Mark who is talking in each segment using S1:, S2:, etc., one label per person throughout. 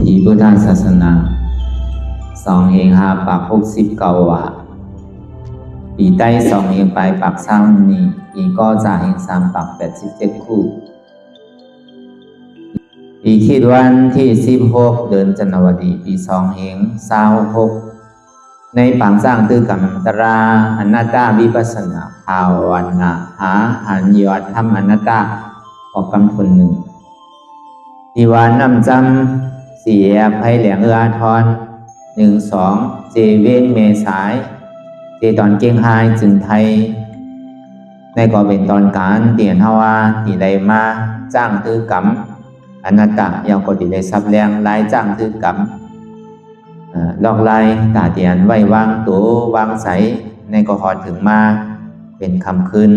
S1: ทีพุทธศาสนา2 เองหาปาก69 ว่าปีใต้2 เองไปปากสร้างนี้ปีก็จะเอง3 ปาก87 คู่ปีคิดวันที่16 เดือนจันทวดีปี2 เอง26ในปางสร้างตื้อกรรมตราอนัตตาวิปัสสนาภาวนาหาหันยอดธรรมอนัตตาออกกำทุนหนึ่งดีวานนำจำเสียภัยเหลียงทอน1-2 เจเวงเมสายเจตอนเก่งไฮจึงไทยในก็เป็นตอนการเตียนเฮาว่าตีใดมาจ้างตื้อกรรมอนัตตายังก็ตีได้ซับแรงลายจ้างตื้อกรรมลอกลายตาเตียนไว้วางตัววางใสในก็หอดถึงมาเป็นคำคืน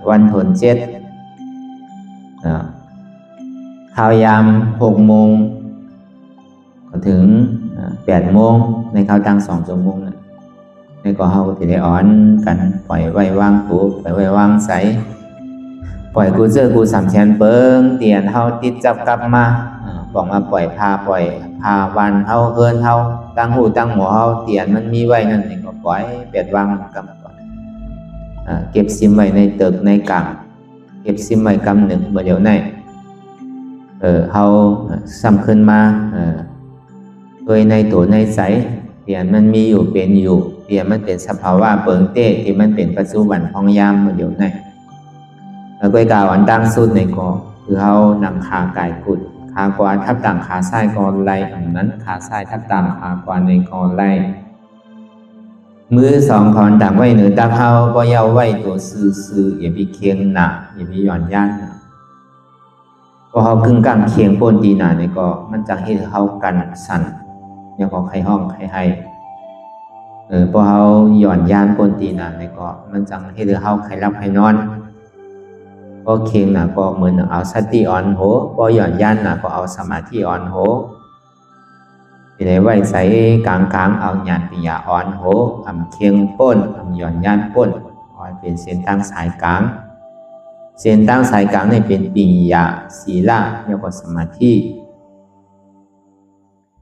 S1: วันทน7ข่าวยาม6 โมงถึง8 โมงในข่าวตั้ง2 ชั่วโมงในก็เฮาที่ได้อ่อนกันปล่อยไว้วางตัวปล่อยไว้วางใสปล่อยกูเจอกู3 แสนเปิงเตียนเฮาติดจับกลับมาบอกมาปล่อยพาวันเฮาเฮินเฮาตั้งหูตั้งหมอเฮาเตียนมันมีไว้นั่นนี่ก็ปล่อยเปียดวางกับเก็บซิมไว้ในตึกในกลางเก็บซิมไว้กำหนึ่งเมื่อเดี๋ยวไหนเฮาซ้ำขึ้นมาโดยในตัวในใสเตียนมันมีอยู่เป็นอยู่เตียนมันเป็นสภาวะเปิงเต้ที่มันเป็นปัจจุบันพองยามเมื่อเดี๋ยวไหนแล้วก็กล่าวอันตั้งสุดในกอคือเฮานำขากายกุดขากวาทับต่างขาซ้ายกรไหลอันนั้นขาซ้ายทับต่างขากวาในกรไหลมือ2 คอนต่างไว้เหนือตาเฮาก็เย้าไว้ตัวซื่ออย่าไปเคียงหนาอย่าไปหย่อนย่านหนาพอเฮากึ่งกลางเคียงป้นดีหนาในก็มันจะให้เฮากันสั่นอย่างของใครห้องใครให้พอเฮาหย่อนย่านป้นดีหนาในก็มันจะให้เฮาใครรับใครนอนก็เคียงหนาก็เหมือนเอาสติอ่อนโหพอหย่อนย่านหนาก็เอาสมาธิอ่อนโหที่ได้ไว้ใส่กลางเอาญาณปิยาอ่อนโหอำเคียงป้นอำหย่อนย่านป้นเป็นเส้นตั้งสายกลางเส้นตั้งสายกลางนี่เป็นปิยะศีลแล้วก็สมาธิ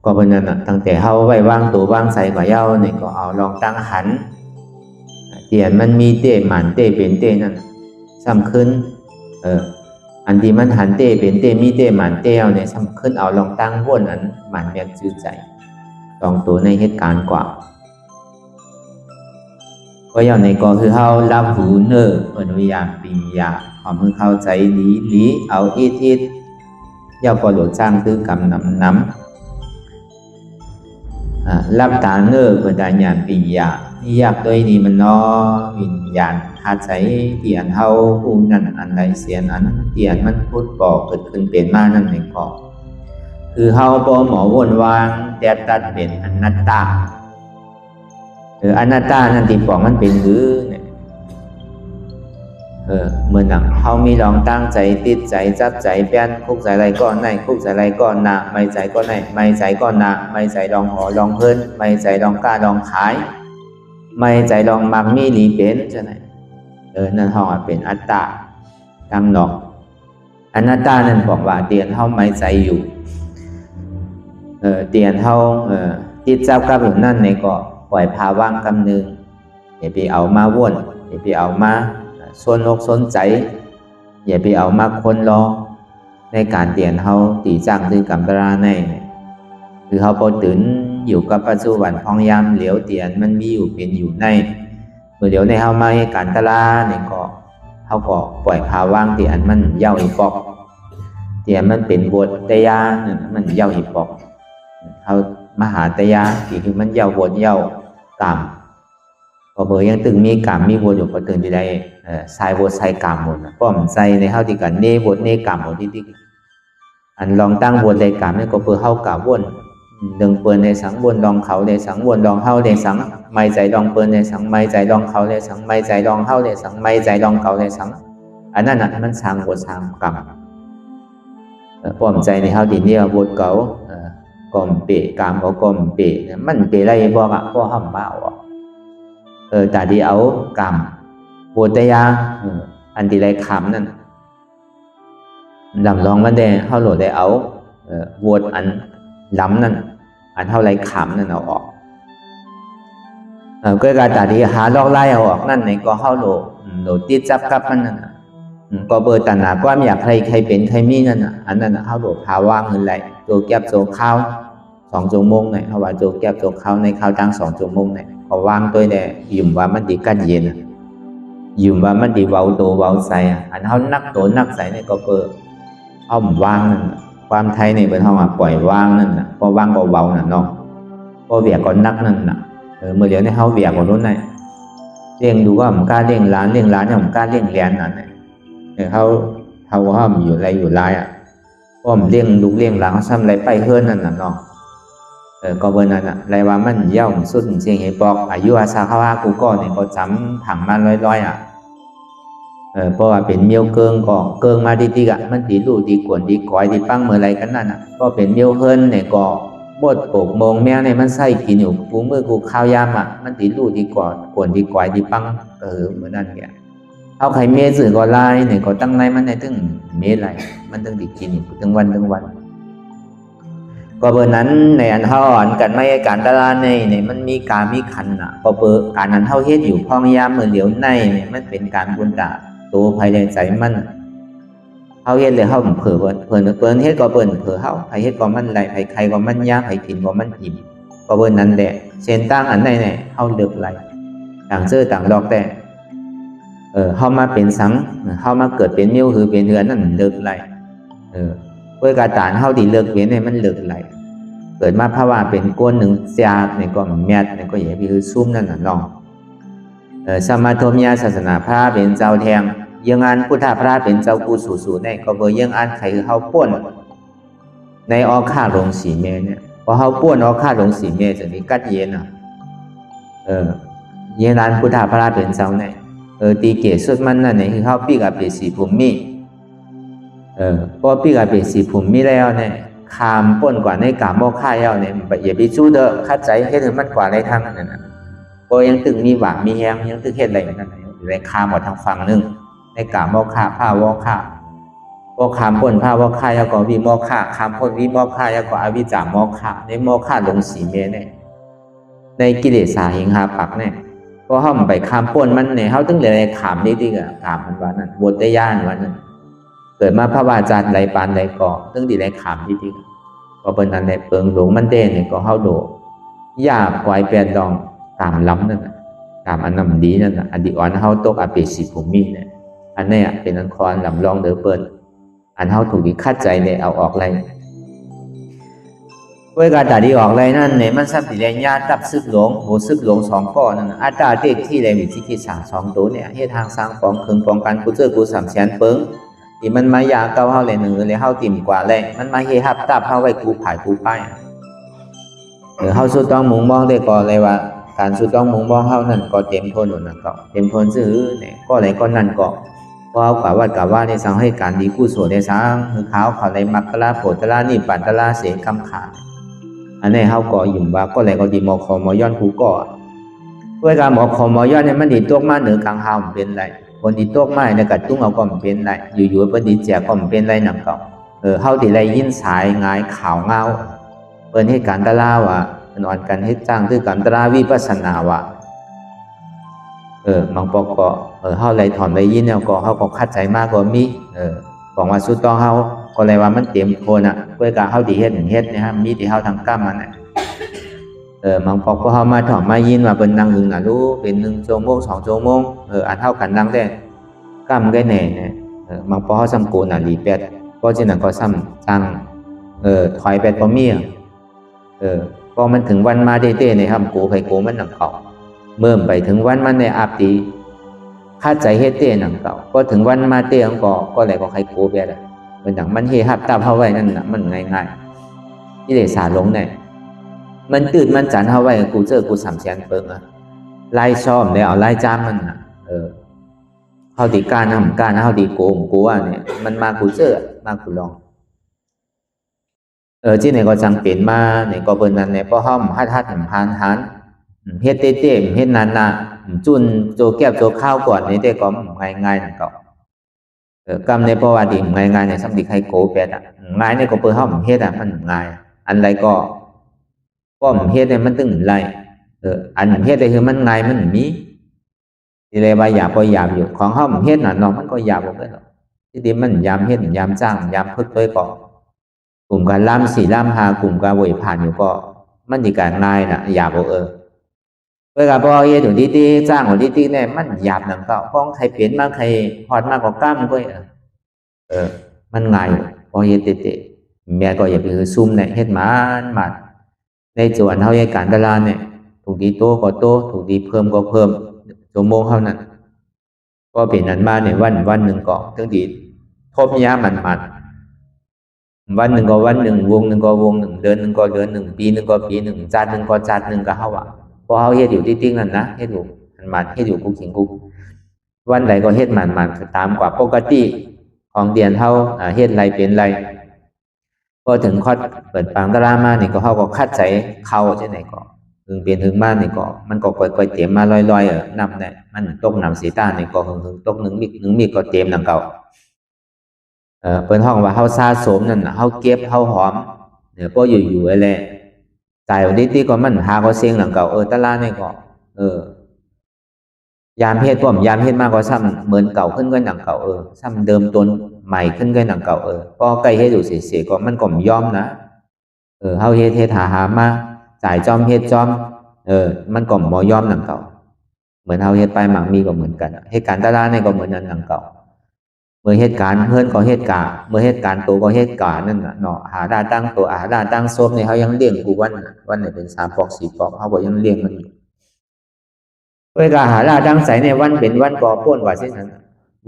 S1: ก็เป็นนั้นตั้งแต่เฮาไว้วางตัววางใส่ก็เย้านี่ก็เอาลองตั้งหันเตียนมันมีเต้หมันเต้เป็นเต้นั่นซ้ำขึ้นอันที่มันหันเต้เป็นเต้มีเต้หมันเต้เอาเนี่ยซ้ำขึ้นเอาลองตั้งวนนั้นหมันแมกจืดใจลองตัวในเหตุการณ์กว่าก็อย่างในก็คือเฮารับหูเนออนุญาตปิญญาความมือเข้าใจหลีเอาอิดย่าก็หลดจ้างตื้อกำน้ำรับตาเนอเปิดได้ญาณปิญญาอยากด้วยนี้มันน้อวิญญาณหาใจเตียนเฮาผู้นั้นอันใดเสียนั้นเตียนมันพูดบอกเกิดขึ้นเป็นมานั่นเองก็คือเฮาบ่หมอวนวางแต่ตัดเป็นอนัตตาอนัตตานั่นที่บอกมันเป็นหรือเนี่ยเมื่อหนังเฮามีลองตั้งใจติดใจจับใจเปลี่ยนคุกใจไรก้อนไหนคุกใจไรก้อนหนาไม่ใจก้อนไหนไม่ใจก้อนหนาไม่ใจลองหอลองเพิ่นไม่ใจลองกล้าลองขายไม่ใจลองมักมีหลีเป็นจะไหนนั่นเฮาเป็นอัตตาตามดอกอนัตตานั่นบอกว่าเตียนเฮาไม่ใจอยู่เตียนเฮาติดจับกับอยู่นั่นในก็ปล่อยพาว่างกำนึงอย่าไปเอามาวนอย่าไปเอามาสนอกสนใจอย่าไปเอามาคนรอในการเตียนเฮาตีจ้างด้วยกำตราในคือเฮาพอตื่นอยู่กับปัจจุบันพองยามเหลียวเตียนมันมีอยู่เป็นอยู่ในเมื่อเดี๋ยวในเฮามาให้การตลาเนี่ยก็เฮาก็ปล่อยพาว่างที่อันมันเย้าอีปอกเตียนมันเป็นบทตยามันเย้าอีปอกเฮามหาตยาที่คือมันเย้าบทเย้ากรรมพอเบอร์ยังตึงมีกรรมมีบทอยู่ก็ตึงที่ได้สายบทสายกรรมหมดป้อมใจในเฮาที่กันเนบทเนกรรมหมดที่อันลองตั้งบทใดกรรมนี่ก็เพื่อเฮากะวนดึงเปิ้นในสังวนลองเขาในสังวนลองเฮาในสังไม่ใจลองเปิ้นในสังไม่ใจลองเขาในสังไม่ใจลองเฮาในสังไม่ใจลองเขาในสังอันนั้นน่ะมันสร้างบทสร้างกรรมป้อมใจในเฮาที่เนี่ยบทเก่ากอมเปะกามก็กอมเปะมันเปะไรบ่มะบ่ห้ำบ่าวแต่ที่เอากรรมบทยาอันที่ไรคำนั่นดำลองมันได้เฮาโหลดได้เอาบทอัน ล้ำนั่นอันเท่าไรขำนั่นเอาออกก็การตัดที่หาลอกไล่เอาออกนั่นในก็เข้าโหลติดจับกับมันนั่นก็เบอร์ตันหนาความอยากใครเป็นใครมีนั่นอันนั้นเข้าโหลพาวางเงินไหลโจแก็บโจข้าว2 ชั่วโมงเนี่ยเขาว่าโจแก็บโจข้าวในข้าวตั้ง2 ชั่วโมงเนี่ยพอวางตัวเนี่ยยุ่มว่ามันดีกันเย็นยุ่มว่ามันดีเบาตัวเบาใสอันเขานักตัวนักใสเนี่ยก็เบอร์เอาวางนั่นความไทยในเป็นเขาปล่อยวางนั่นพอวางเบาๆนั่นเนาะพอเวียก็นักนั่นเมื่อเดี๋ยวในเขาเวียกว่านู้นไงเลี้ยงดูว่าผมกล้าเลี้ยงร้านเนี่ยผมกล้าเลี้ยงแหลนนั่นเขาว่ามันอยู่ไรอยู่ไรเพราะผมเลี้ยงลูกเลี้ยงหลานเขาทำอะไรไปเฮือนนั่นน่ะเนาะก็เบอร์นั้นไรว่ามันเย่าสุดเสียงเหตุบอกอายุอาซาคาว่ากูก็เนี่ยก็จำผังมาร้อยเพราะว่าเป็นเมียวเกิงก็เกิงมาดีๆมันตีลูดีกวนดีก้อยดีปั้งเมื่อไรกันนั่นก็เป็นเมียวเฮินเนี่ยก็บดปกมงแมวเนี่ยมันใส่กินอยู่กูมือกูข้าวยามมันตีลูดีกวนดีก้อยดีปั้งเหมือนนั่นแกเอาไข่เมสื่อก็ไล่เนี่ยก็ตั้งในมันในตึงเมไรมันตึงดีกินอยู่ตึงวันก็เบอร์นั้นในอันเท่าอ่อนกันไม่การตลาดในมันมีการมีขันก็เบอร์การนั้นเท่าเฮ็ดอยู่พองยามเมื่อเหลียวในเนี่ยมันเป็นการบุญตาตัวภายในใจมันเขาเฮ็ดเลยเขาเผื่อเฮ็ดก็เผื่อเขาใครเฮ็ดก็มันไหลใครก็มันยากใครกินก็มันอิ่มก็เบอร์นั้นแหละเส้นตั้งอันไหนเนี่ยเขาเลือกไหลต่างเสื้อต่างดอกแต่เขามาเป็นสังเขามาเกิดเป็นนิ้วคือเป็นเหือนนั่นเลือกไหลเพื่อการตานเขาดีเลือกเว้นเนี่ยมันเลือกไหลเกิดมาภาวะเป็นก้นหนึ่งเสียเนี่ยก็แมทเนี่ยก็อย่างที่คือซุ่มนั่นน่ะน้องสมาธมยาศาสนาพระเป็นเจ้าแทงยังอันพุทธพระเป็นเจ้ากูสู่เนี่ยก็เบอร์ยังอันใครเขาป้วนในออกข้าลงสีเมเนี่ยพอเขาป้วนออกข้าลงสีเมจะมีกัดเย็นยังอันพุทธพระเป็นเจ้าเนี่ยตีเกศสุดมันนั่นเนี่ยคือเขาปีกับเป็นสีภูมิพอปีกับเป็นสีภูมิแล้วเนี่ยคามป้นกว่าในกาโมฆ่าเย้าเนี่ยอย่าไปชู้เด้อคัดใจให้ถึงมันกว่าในทางนั้นก็ยังตึงมีหวานมีแห้งยังตึงเฮ็ดอะไรเหมือนกันในคามหมดทางฝั่งนึงในกาโมฆ่าผ้าวอฆ่าพอคามป้นผ้าวอฆ่าเย้าก็วิโมฆ่าคามป้นวิโมฆ่าเย้าก็อวิจามโมฆ่าในโมฆ่าลงสีเมเนี่ยในกิเลสาหิงหาปักเนี่ยก็ห้ามไปคามป้นมันเนี่ยเขาตึงเลยขามนิดๆขามมันว่านั่นบทได้ย่านว่านั่นเกิดมาพระวาจาไรปานไรก่อตึงดีไรขามนิดๆก็เป็นนั้นในเปิงหลวงมันเด่นเนี่ยก็เข้าโดยากกวายแปดดองตามล้ำนั่นตามอันนำดีนั่นอดีอ่อนเข้าตกอภิสิภูมิเนี่ยอันนี้เป็นอันคอนลำลองเดือเปิดอันเข้าถูกดีคัดใจเนี่ยเอาออกไรเวลาตัดดีออกไรนั่นเนี่ยมันสับสีแดงยาตับซึกหลงโหซึกหลง2 ก้อนนั่นอัตราเด็กที่ไรวิธีสาง2 ตัวเนี่ยให้ทางสร้างปองคืนปองกันกูเจอกู3 แสนเปิงที่มันมายาเก้าเข้าเลยหนึ่งเลยเข้าติ่มกว่าเลยมันมาเฮฮับตับเข้าไว้กูผายกูป้ายเข้าสุดต้องมุงมองได้ก่อนเลยว่าการสุดต้องมุงมองเข้านั่นก็เต็มทนหนุนนั่นก็เต็มทนซื้อเนี่ยก็อะไรก็นั่นก็พอเอากว่าว่าในสังให้การดีกู้ส่วนในสังคือเขาอะไรมักกะลาโผตละนี่ปัตตละเสกคำขาอันนี้เขาก็ยุ่มว่าก็อะไรก็ดีมอคอมอย้อนกูก็เวลาหมอคอมอย้อนเนี่ยมันดีตัวมาเหนือกลางห้ามเป็นไรคนที่ตกไม้ในกระตุ้งเอาก็เป็นไรอยู่ๆเปิ้นดีแจกก็เป็นไรหนังเก่าเฮาที่ไรยินสายงายข่าวเงาเปิ้นให้การตะลาว่านอนกันให้จ้างคือการตะลาวิปัสสนาว่บางปอกก็เฮาไรถอนไรยินแล้วก็เฮาก็คัดใจมากกว่ามีบอกว่าสุดต้องเฮาก็เลยว่ามันเต็มโคนเพื่อการเฮาดีเฮ็ดเฮ็ดนะฮะมีที่เฮาทางกรรมมันบางปอกก็เฮามาถอนมายินว่าเปิ้นนั่งหึงรู้เป็น1 ชั่วโมง 2 ชั่วโมงอันเฮากันนั่งได้กรรมได้แน่เนี่ยบางปอเฮาซ้ำโกนดีแปดก็ฉะนั้นก็ซ้ำจังถอยแปดบ่มีพอมันถึงวันมาเต้ๆเนี่ยครับโกไผโกมันหนังเก่าเมื่อไปถึงวันมันในอาบตีคาดใจเฮ็ดเต้หนังเก่าก็ถึงวันมาเต้ก็แลก็ใครโกแปดเป็นอย่างมันเฮฮับตามเฮาไว้นั่นน่ะมันง่ายๆที่ได้สาลงเนี่ยมันตื่นมันจันเฮาไว้กูเจอกู3 แสนเปิงไล่ซ่อมแล้วเอาไล่จ้ามมันเฮาดีการทำการเฮาดีโกงกูว่าเนี่ยมันมากูเจอมากูลองที่ไหนก็จังเป็นมาเนี่ยก็เปิ้นนั้นเนี่ยพอเฮาฮัดผ่านหันเฮ็ดเต้ๆเฮ็ดนานๆจุนโจแก้วโจข้าวก่อนนี่แต่ก็ง่ายๆนั่นก็กรรมในเพราะว่าดีง่ายๆเนี่ยสำดีใครโกแปดง่ายเนี่ยก็เปิ้นเฮาเฮ็ดมันง่าย อันไรก็ป้อมเฮ็ดเนี่ยมันตึงไรอันเฮ็ดได้คือมันไงมันมีที่เรียกว่าหยาบก็หยาบอยู่ของเฮาเฮ็ดน่ะเนาะมันก็หยาบบ่ได้หรอกที่ดีมันยามเฮ็ดยามจ้างยามพึกตัวก็กลุ่มการล่ำสี่ล่ำหากลุ่มการวยผ่านอยู่ก็มันดีการง่ายน่ะหยาบบ่เวลาพอเฮ็ดอยู่ดีๆจ้างของดีๆเนี่ยมันหยาบนำก็ป้องใครเปลี่ยนมาใครฮอดมากกว่าก้ามก็มันง่ายพอเฮ็ดเตะแม่ก็อย่าไปซุ่มเนี่ยเฮ็ดมันในส่วนเฮาเฮ็ดการตลาดเนี่ยถูกดีโตก็โตถูกดีเพิ่มก็เพิ่มชั่วโมงเท่านั้นก็เป็นนั้นมาในวันหนึ่งก็ถึงดีทบยามันวันหนึ่งก็วันหนึ่งวงหนึ่งก็วงหนึ่งเดือนหนึ่งก็เดือนหนึ่งปีหนึ่งก็ปีหนึ่งชาติหนึ่งก็ชาติหนึ่งก็เฮาพอเฮาเฮ็ดอยู่ติ๊กๆนั่นนะเฮ็ดอยู่มันเฮ็ดอยู่กุกขิงกุกวันใดก็เฮ็ดมันตามกว่าปกติของเดือนเฮาเฮ็ดไรเป็นไรพอถึงคอดเปิดปังตารางมานี่ก็เฮาก็คัดใจเข้าจังได๋ก็ถึงเปลี่ยนถึงบ้านนี่ก็มันก็ค่อยๆเตรียมมาลอยๆนำเนี่ยมันตกน้ำสีตานี่ก็หึงๆตก1 มิกก็เตรียมนำเก่าเปิ้นฮ้องว่าเฮาสะสมนั่นน่ะเฮาเก็บเฮาหอมบ่อยู่ๆไอ้แลใจวันนี้ก็มันหาก็เสียงหลังเก่าตลาดนี่ก็ยามเฮ็ดยามเฮ็ดมากก็ซ้ำเหมือนเก่าขึ้นก็หนังเก่าซ้ำเดิมต้นใหม่ขึ้นก็หนังเก่าก็ใกล้เฮ็ดอยู่เสียก็มันก็บ่ยอมนะเฮาเฮ็ดหามาจ่ายจอมเฮ็ดจอมมันก็บ่ยอมหนังเก่าเหมือนเฮาเฮ็ดไปหมักมีก็เหมือนกันเหตุการณ์ตลาดนี่ก็เหมือนนั้นหนังเก่าเมื่อเหตุการณ์เพิ่นก็เหตุการณ์เมื่อเหตุการณ์โตก็เหตุการณ์นั่นน่ะเนาะหาดาตั้งตัวหาดาตั้งซบนี่เฮายังเลี้ยงกูวันนี่เป็น3ปอก4ปอกเฮาก็ยังเลี้ยงมันอยู่เวลาหาดาตั้งใสในวันเป็นวันก็ป้นว่าเช่นนั้น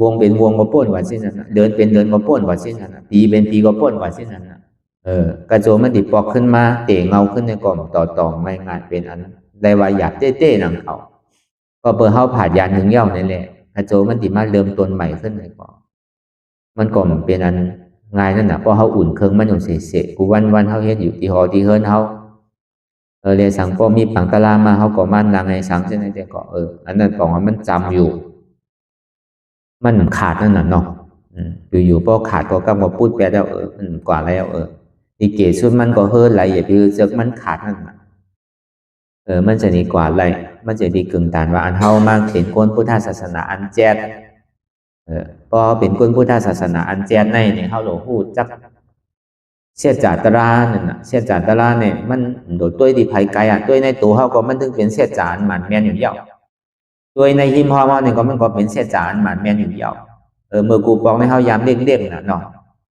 S1: วงเป็นวงก็ป้นว่าเช่นนั้นเดินเป็นเดินก็ป้นว่าเช่นนั้นปีเป็นปีก็ป้นว่าเช่นนั้นกระโจมมันดิปอกขึ้นมาเตะเงาขึ้นในกล่องต่อไม่ง่ายเป็นอันได้ว่าหยาบเต้ๆนำเขาก็เปิดเฮาผ่านยานหนึ่งเย่านั่นแหละกระโจมมันดิมาเริ่มต้นใหม่ขึ้นในกล่องมันก็เป็นอันง่ายนั่นน่ะเพราะเฮาอุ่นเครื่องมันอยู่เสะๆกูวันเฮาเฮ็ดอยู่ที่หอที่เฮิรนเฮาเลยสังก็มีปังตะลามาเฮาก็มันนางให้สังจังได๋แต่ก็อันนั้นปองว่ามันจำอยู่มันขาดนั่นน่ะเนาะอยู่ๆพอขาดก็กำก็พูดแปลแล้วมันกว่าแล้วอีเกสุดมันก็เฮิรนไหลอย่าไปเจึกมันขาดนั่นน่ะมันจะดีกว่าไรมันจะดีกึ่งตานว่าอันเฮามาเห็นคนพุทธศาสนาอันแจ๊ดพอเป็นคนพุทธศาสนาอันแจ๊ดในเนี่ยเฮาโลฮู้จักเสียจาตรานั่นน่ะเสียจาตราเนี่ยมันโดดต้วยที่ไผไกลต้วยในตัวเฮาก็มันถึงเป็นเสียจานหมันแม่นอยู่ยาวต้วยในหิมฮอมาเนี่ยก็มันก็เป็นเสียจานหมันแม่นอยู่ยาวเมื่อกูบอกในเฮายามเด็กๆน่ะเนาะ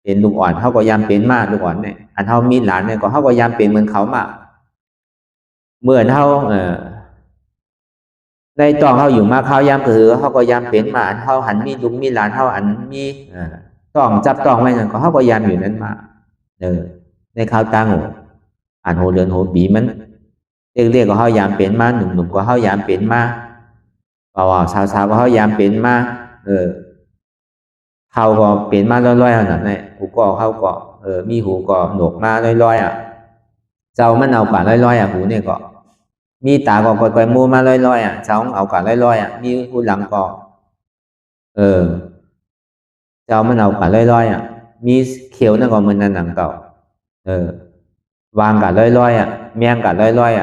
S1: เป็นลูกอ่อนเฮาก็ยามเป็นมาลูกอ่อนเนี่ยอันเฮามีหลานเนี่ยก็เฮาก็ยามเป็นเหมือนเขามาเมื่อเฮาในตอนเฮาอยู่มาเขายามคือเฮาก็ยามเป็นมาเฮาหันมีลูกมีหลานเฮาอันมีต้องจับต้องไว้นั่นก็เฮาก็ยามอยู่นั้นมาในข่าวต่างอันโหเดือนโหปีมันเรียกก็เฮายามเป็นมาหนุ่มๆก็เฮายามเป็นมาว่าสาวๆก็เฮายามเป็นมาเขาก็เป็นมาลอยๆนั่นแหละหูก็เขาก็มีหูก็หนวกมาลอยๆเจ้ามันเอาป่าลอยๆหูเนี่ยก็มีตาก็ก่อยๆมูมาลอยๆเจ้าเอาป่าลอยๆมีหูหลังก็เจ้ามันเอาป่าลอยๆมีเขียวนั่นก็เหมือนนั่นหนังเก่าวางกะลอยๆแมงกะลอย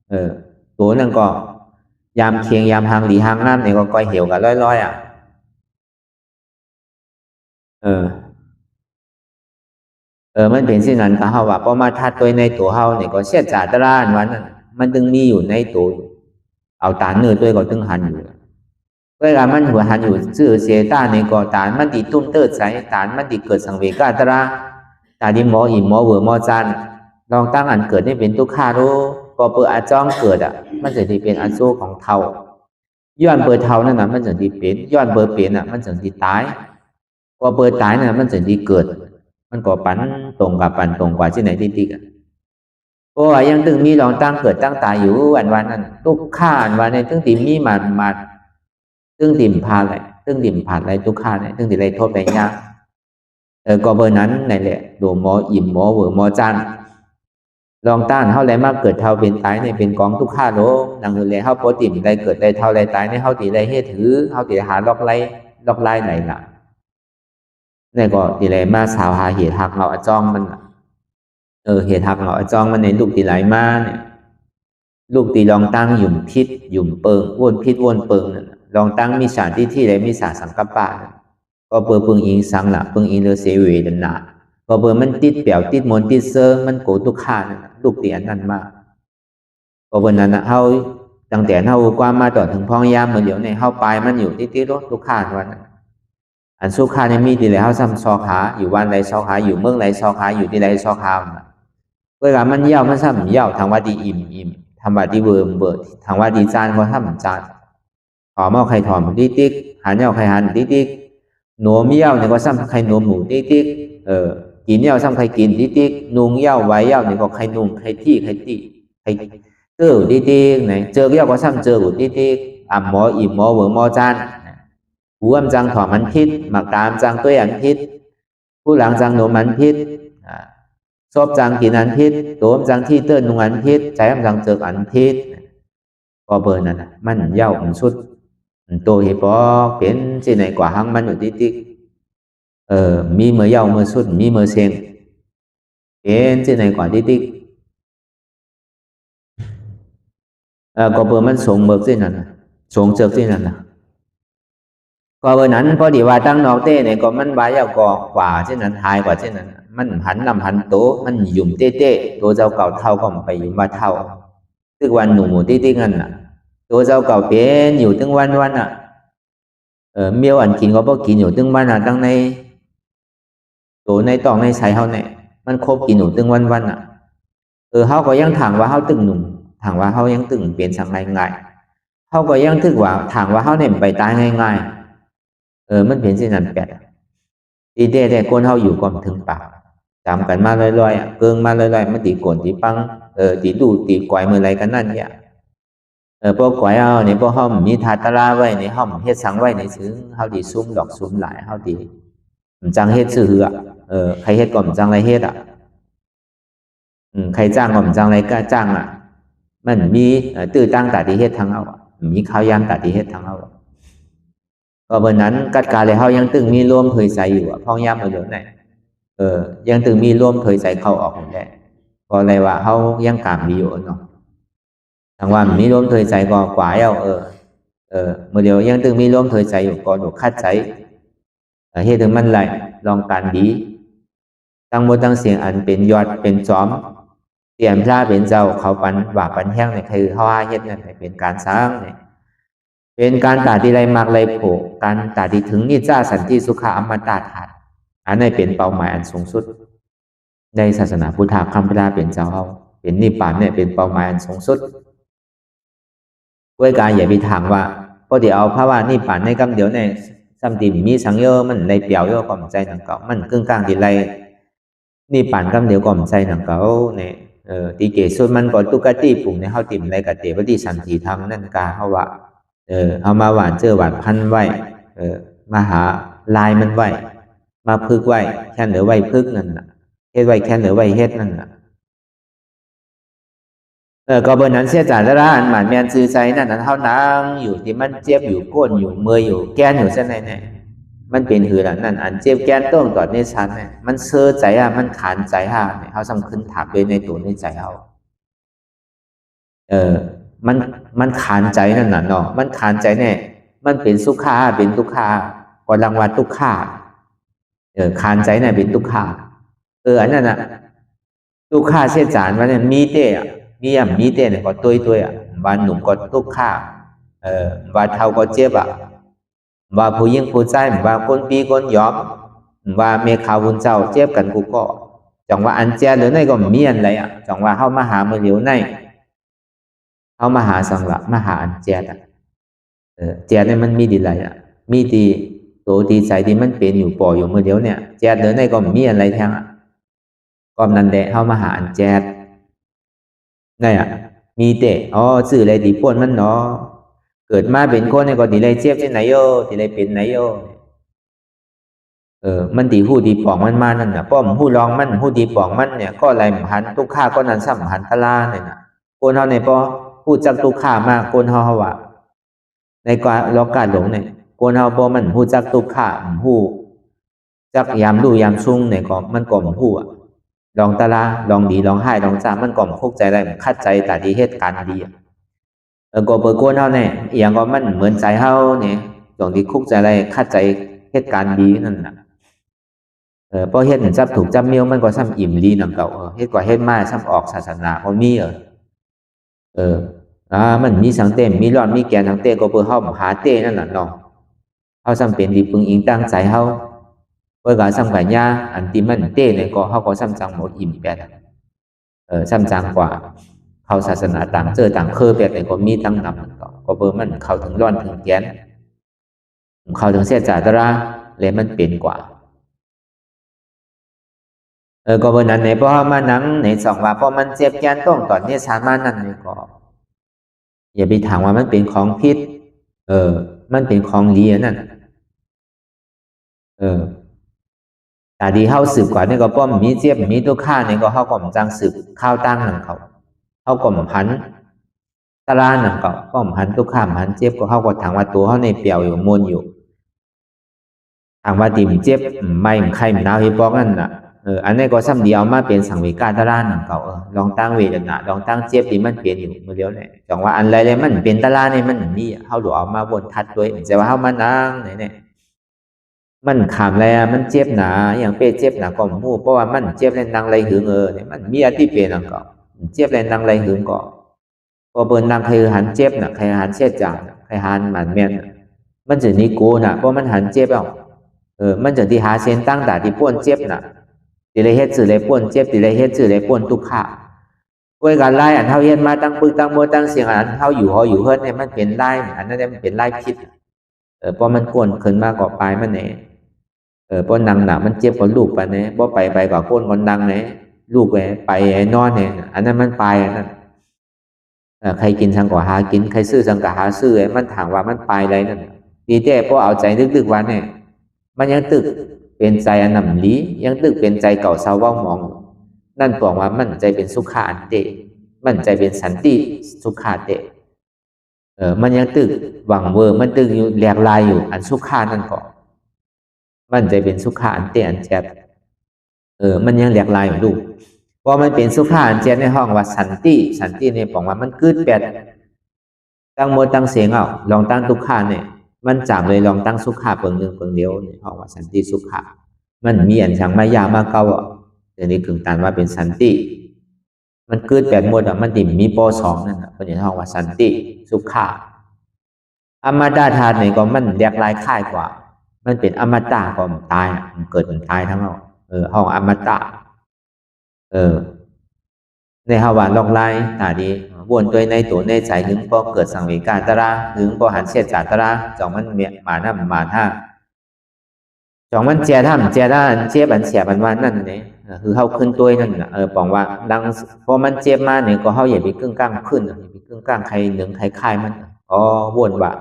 S1: ๆตัวนั่นก็ยามเคียงยามหางหลีหางน้ำเนี่ยก็ก้อยเหี่ยวกะลอยๆมันเป็นสิ่งนั้นก็เฮาว่าพอมาทัดตัวในตัวเฮาเนี่ยก็เสียจาตรานวันนั้นมันจึงมีอยู่ในตัวเอาตาเนื้อตัวก็จึงหันอยู่เวลามันหัวหันอยู่ชื่อเสียตาเนี่ยก็ตานมันติตุ้มเติดใสตานมันติเกิดสังเวกาตราตาดิหมออิ่มหมอเวอหมอจันลองตั้งอันเกิดให้เป็นทุกขารู้พอเปิดอาจ้องเกิดมันจะที่เป็นอันโซของเทาย้อนเปิดเทานั่นน่ะมันจะที่เป็นย้อนเปิดเป็นมันจะที่ตายพอเปิดตายน่ะมันจะที่เกิดมันก็ปันตรงกับปันตรงกว่าที่ไหนที่ติ๊กเพราะว่ายังตึงมีลองตั้งเกิดตั้งตายอยู่วันนั้นทุกข้าวันในตึงติมมีมาตึงติมพาอะไรตึงติมผ่านอะไรทุกข้าเนี่ยตึงติไรโทษไรยากก็เบอร์นั้นนี่แหละดูหมออิ่มหมอเวอหมอจันลองต้านเฮาไรมากเกิดเท่าเป็นตายเนี่ยเป็นกองทุกข้าโลนังคือเลยเฮาโปรติมไรเกิดไรเท่าไรตายเนี่ยเฮาตีไรเฮ็ดถือเฮาตีหาล็อกไล่ไหนล่ะนี่ก็ตีไรมาสาวหาเหตุหักเราจ้องมัน เหตุหักเหาะจองมันในลูกตีไหลมาเนี่ยลูกตีลองตั้งหยุ่มพิษหยุ่มเปิงวนพิษวนเปิงนั่นลองตั้งมีสารที่ไรมีสารสังกปะก็เปิงเปิงอิงสังละเปิงอิงเลเสเวดันนาก็เปิงมันติดเปี่ยวติดมนติดเซอร์มันโกตุกขานั่นลูกตีอันนั้นมากก็วันนั้นเฮาตั้งแต่เฮาความมาต่อถึงพ้องยามเมื่อเดี๋ยวในเฮาปลายมันอยู่ที่รถทุกขาวันอันสุขาในมีที่ไรเฮาซ้ำซอขาอยู่วันไรซอขาอยู่เมืองไรซอขาอยู่ที่ไรซอขาเวลามันเย่ามันซ้ำเย่าทางว่าดีอิ่มทางว่าดีเบิร์ทางว่าดีจานก็ทำจานหอมเอาไข่ถอมติ๊กติ๊กหันเอาไข่หันติ๊กติ๊กหนูมีเย่าเนี่ยก็ซ้ำไข่หนูหมูติ๊กติ๊กกินเย่าซ้ำไข่กินติ๊กติ๊กนุงเย่าไว้เย่าเนี่ยก็ไข่นุงไข่ที่ไข่ตีไข่เจอติ๊กติ๊กไหนเจอเย่าก็ซ้ำเจอหูติ๊กติ๊กอ่ำหมออิ่มหมอเวอหมอจานหูอันจังถอมมันพิษหมักตามจังตัวอันพิษผู้หลังจังหนูมันพิษชอบจังกินอันพิษตัวจังที่เตือนนุงอันพิษใจจังเจออันพิษก็เบอร์นั้นมันเย่ามันสุดตัวเห็บปอเป็นที่ไหนกว่าหังมันอยู่ติ๊กมีเมื่อเย่าเมื่อสุดมีเมื่อเซงเป็นที่ไหนกว่าติ๊กก็เบอร์มันส่งเบิกที่นั่นส่งเจอที่นั่นก็เบอร์นั้นพอดีว่าตั้งนอกเต้เนี่ยก็มันบายเย่าก็กว่าที่นั้นหายกว่าที่นั้นมันหันลำหันโตมันหยุ่มเต้ตัวเจ้าเก่าเท่าก็ไปหยุ่มมาเท่าทุกวันหนูหมูติ๊กงั้นตัวเจ้าเก่าเป็นอยู่ตั้งวันเมียวอันกินก็บ่กินอยู่ตั้งวันตั้งในตัวในตองในใส่เฮาเนี่ยมันครบกินอยู่ตั้งวันเฮาก็ยังถางว่าเฮาตึงหนุ่มถางว่าเฮายังตึงเปลี่ยนสังง่ายเฮาก็ยังถึกว่าถางว่าเฮาเนี่ยไปตายง่ายมันเป็นสิ่งนั้นแปดตีเด้แต่คนเฮาอยู่ก่อนถึงปากจำกันมาลอยๆเกิงมาลอยๆมันตีโกนตีปังตีดูตีก่อยมือไรกันนั่นเนี่ยพวกก่อยเอาเนี่ยพวกเฮามีทาตะลาไว้ในห้องเฮ็ดสังไว้ในซึ้งเฮาดีซุ้มดอกซุ้มหลายเฮาดีจังเฮ็ดซื่อใครเฮ็ดก่อนจังไรเฮ็ดใครจ้างก่อนจังไรก็จ้างมันมีตื้อตั้งตาดีเฮ็ดทั้งเอามีข้าวยามตาดีเฮ็ดทั้งเอาก็วันนั้นกัดการเลยเฮายังตึงมีร่วมเผยใส่อยู่พ้องยามมาเดี๋ยวไหนยังตึงมีร่วมเผยใส่เข้าออกได้ก็เลยว่าเฮายังกามดีอยู่เนาะทางว่ามีร่วมเผยใส่ก็กว่าเอาเมื่อเดียวยังตึงมีร่วมเผยใส่อยู่ก็ดูคัดใส่เฮ็ดถึงมันไหลลองการดีตั้งหมดตั้งเสียงอันเป็นยอดเป็นจอมเตรียมพระเป็นเจ้าเขาปันว่าปันแห้งเนี่ยคือเฮาเฮ็ดนั่นเป็นการสร้างเนี่ยเป็นการตาดีไรมากไรโผการตาดีถึงนิจจาสันติสุขะอมตะธาตุอันนี้เป็นเป้าหมายอันสูงสุดในศาสนาพุทธคำพระเป็นเจ้าเฮาเป็นนิพพานเนี่ยเป็นเป้าหมายอันสูงสุดด้วยการอย่าไปถามว่าพอเดี๋ยวเอาพระว่านิพพานในคำเดียวในสัมติมีสังเยอะมันในเปี่ยวเยอะความใจหนังเก่ามันกึ่งกลางดีไรนิพพานคำเดียวความใจหนังเก่าเนี่ยตีเกศส่วนมันก่อนตุกติปุ่มในเฮาติ่มไรกับเตวดีสันติธรรมนั่นกาเฮาว่าเอามาหวานเจอหวานพันไว้มาหาลายมันไว้มาพึกไว้แค่เหลือไว้พึกนั่นเฮ็ดไว้แค่เหลือไว้เฮ็ดนั่นก็เบอร์นั้นเสียจ่าละอันหมันแมนซื้อใจนั่นเท่านังอยู่ที่มันเจ็บอยู่ก้นอยู่เมื่อยอยู่แก้นอยู่เส้นไหนเนี่ยมันเป็นหือหลังนั่นอันเจ็บแก้นต้องต่อในชั้นเนี่ยมันเสื่อใจมันขานใจเนี่ยเขาสำคัญถักด้วยในตัวในใจเขามันขานใจนั่นน่ะเนาะมันขานใจเนี่ยมันเป็นสุขาเป็นทุกขาก่อนรางวัลทุกขาขานใจเนี่ยเป็นทุกขาอันนั้นทุกขาเสียจานว่าเนี่ยมีเต้มีเต้เนี่ยก็ตัววันหนุ่มก็ทุกขาว่าเท่าก็เจ็บว่าผู้ยิ่งผู้ใจว่าคนปีคนยอมว่าเมฆาวุนเจ้าเจ็บกันกูก็จังว่าอันเจ้าหรือในก็มีอันไรจังว่าเข้ามาหาเมื่อเดียวในเขามาหาสังละมาหาอันเจ็ดเจ็ดเนี่ยมันมีดีไรมีดีโตดีใจที่มันเป็นอยู่ปออยู่เมื่อเดียวเนี่ยเจ็ดเดินในก็มีอะไรแทงก็นันแดะเข้ามาหาอันเจ็ดนี่มีเตะสื่ออะไรดีป่นมันเนาะเกิดมาเป็นคนเนี่ยก็ดีไรเจ็บที่ไหนโยดีไรเป็นไหนโยมันดีหู้ดีป่องมันมานั่นน่ะป้อมหู้รองมันหู้ดีป่องมันเนี่ยก็อะไรมหันทุกข้าก็นั้นสัมหันตะลาเนี่ยนะคนเฮาในป้อพูดจักทุกข้ามากคนเฮาว่าในการล็อกการหลงเนี่ยคนเฮาป้อมันหู้จักทุกข้าหู้จักยามดูยามซุ่งเนี่ยก็มันก็หู้ ลองตะลาลองดีลองให้ลองจ้ามันก็คุกใจได้คัดใจแต่ดีเหตุการณ์ดีก็เปิดกวนเฮาเนี่ยอย่างก็มันเหมือนใจเฮาเนี่ยตรงที่คุกใจได้คัดใจเหตุการณ์ดีนั่นน่ะเพราะเฮ็ดจับถูกจับเมียวมันก็ซ้ำอิ่มดีนำเก่าเฮ็ดกว่าเฮ็ดมาซ้ำออกศาสนาก็มีเออมันมีสังเต็มมีร้อนมีแกนสังเตก็เพื่อเฮาหาเต้นั่นน่ะเนาะเฮาซ้ำเป็นที่พึงอิงตั้งใจเฮาเพื่อการซ้ำกันยาอันที่มันเต้เนี่ยก็เฮาก็ซ้ำจังหมดอิ่มแปดซ้ำจังกว่าเขาศาสนาต่างเจอต่างเคยแบบเนี่ยก็มีตั้งนำก็เพื่อมันเข้าถึงร้อนถึงแกนเข้าถึงเสียจาตระเลยมันเป็นกว่าก็เบอร์นั้นในเพราะมานังในสองว่าเพราะมันเจ็บแกนต้องตอนนี้สามารถนั่นในก็อย่าไปถามว่ามันเป็นของพิษมันเป็นของดีนั่นแต่ดีเฮาสืบกว่านี่ก็ป้อมมีเจ็บมีตัวฆ่านี่ก็เฮาก็มจังสืบข้าวตั้งนั่นเขาเฮาก็มพันตารางนั่นก็ป้อมพันตัวฆ่าพันเจ็บก็เฮาก็ถามว่าตัวเฮาในเปียวอยู่มนอยู่ถามว่าดิมเจ็บไม่ใครหนาวฮิปอกนั่นน่ะอันนี้ก็ซ้ำเดียวมาเป็นสังเวชตารางนั่นเขาลองตั้งเวทนาลองตั้งเจ็บที่มันเป็นอยู่เมื่อเดียวเนี่ยจังว่าอันไรมันเป็นตารางนี่มันมีเฮาหลเอามาวนทัดด้วยแต่ว่าเฮามานั่งเนี่ยมันขามแล้วมันเจ็บหนาอย่างเป้เจ็บหนาก็มู้เพราะว่ามันเจ็บแรงดังไรหึงเนี่ยมันมีอธิเป็นนั่นก็เจ็บแรงดังไรหึงก็พอเบิ่นดังใครหันเจ็บน่ะใครหันเช็ดจางใครหันหมันแม่นมันจะนี่กูน่ะเพราะมันหันเจ็บมันจะที่หาเส้นตั้งแต่ที่ป้วนเจ็บน่ะที่เลยเฮ็ดสื่อเลยป้วนเจ็บที่เลยเฮ็ดสื่อเลยป้วนทุกข์ก้วยกันไล่อันเท่าเฮ็ดมาตั้งปึกตั้งโมตั้งเสียงอันเท่าอยู่หออยู่เฮ็ดเนี่ยมันเป็นไล่อันนั้นมันเป็นไล่พิษเพราะมันกวนขึ้นมาก็ปลายมันเนี่ยเพราะนังหนามันเจ็บกับลูกไปเนี่ยเพราะไปกับก้นคนดังเนี่ยลูกไปนอนเนี่ยอันนั้นมันไปอันนั้นใครกินสังกะหากินใครซื้อสังกะหาซื้อมันถามว่ามันไปอะไรนั่นดีแต่พอเอาใจลึกๆวันเนี่ยมันยังตึกเป็นใจอันนำลี้ยังตึกเป็นใจเก่าเศร้าว่ามองนั่นบอกว่ามันใจเป็นสุขาอันเตมันใจเป็นสันติสุขาเตมันยังตึกหวังเวอร์มันตึกอยู่แหลกลายอยู่อันสุขานั่นก็มันใจเป็นสุขาอันเตอันแจบมันยังแหลกลายอยู่ลูกพอมันเป็นสุขาอันแจบในห้องว่าสันติเนี่ยบอกว่ามันคืดแปดตั้งโมตั้งเสียงลองตั้งทุกขาเนี่ยมันจำเลยลองตั้งสุขาเปิงหนึ่งเปิงเดียวในห้องว่าสันติสุขามันมีอันช่างไม่ยากมากเก่าเดี๋ยวนี้กึ่งตานว่าเป็นสันติมันคืดแปดหมดมันดิ่มมีปอสองนั่นเป็นอย่างห้องว่าสันติสุขาอมตะธาตุเนี่ยก็มันแหลกลายค่ายกว่ามันเป็นอมตะก็มันตายมันเกิดมันตายทั้งเราห้องอมตะในฮาวานลอกไล่ตาดีวนตัวในตัวในใจหึงพอเกิดสังเวชตระหึงพอหันเสียจาตระจองมันเมียมาหน้ามาท่าจองมันเจียท่าเจียด้านเจียบันเสียบันวันนั่นเนี่ยคือเขาขึ้นตัวนั่นบอกว่าดังพอมันเจ็บมาเนี่ยก็เขาอย่าไปกึ่งกลางขึ้นอย่าไปกึ่งกลางใครหนึ่งใครคายมันวนว่า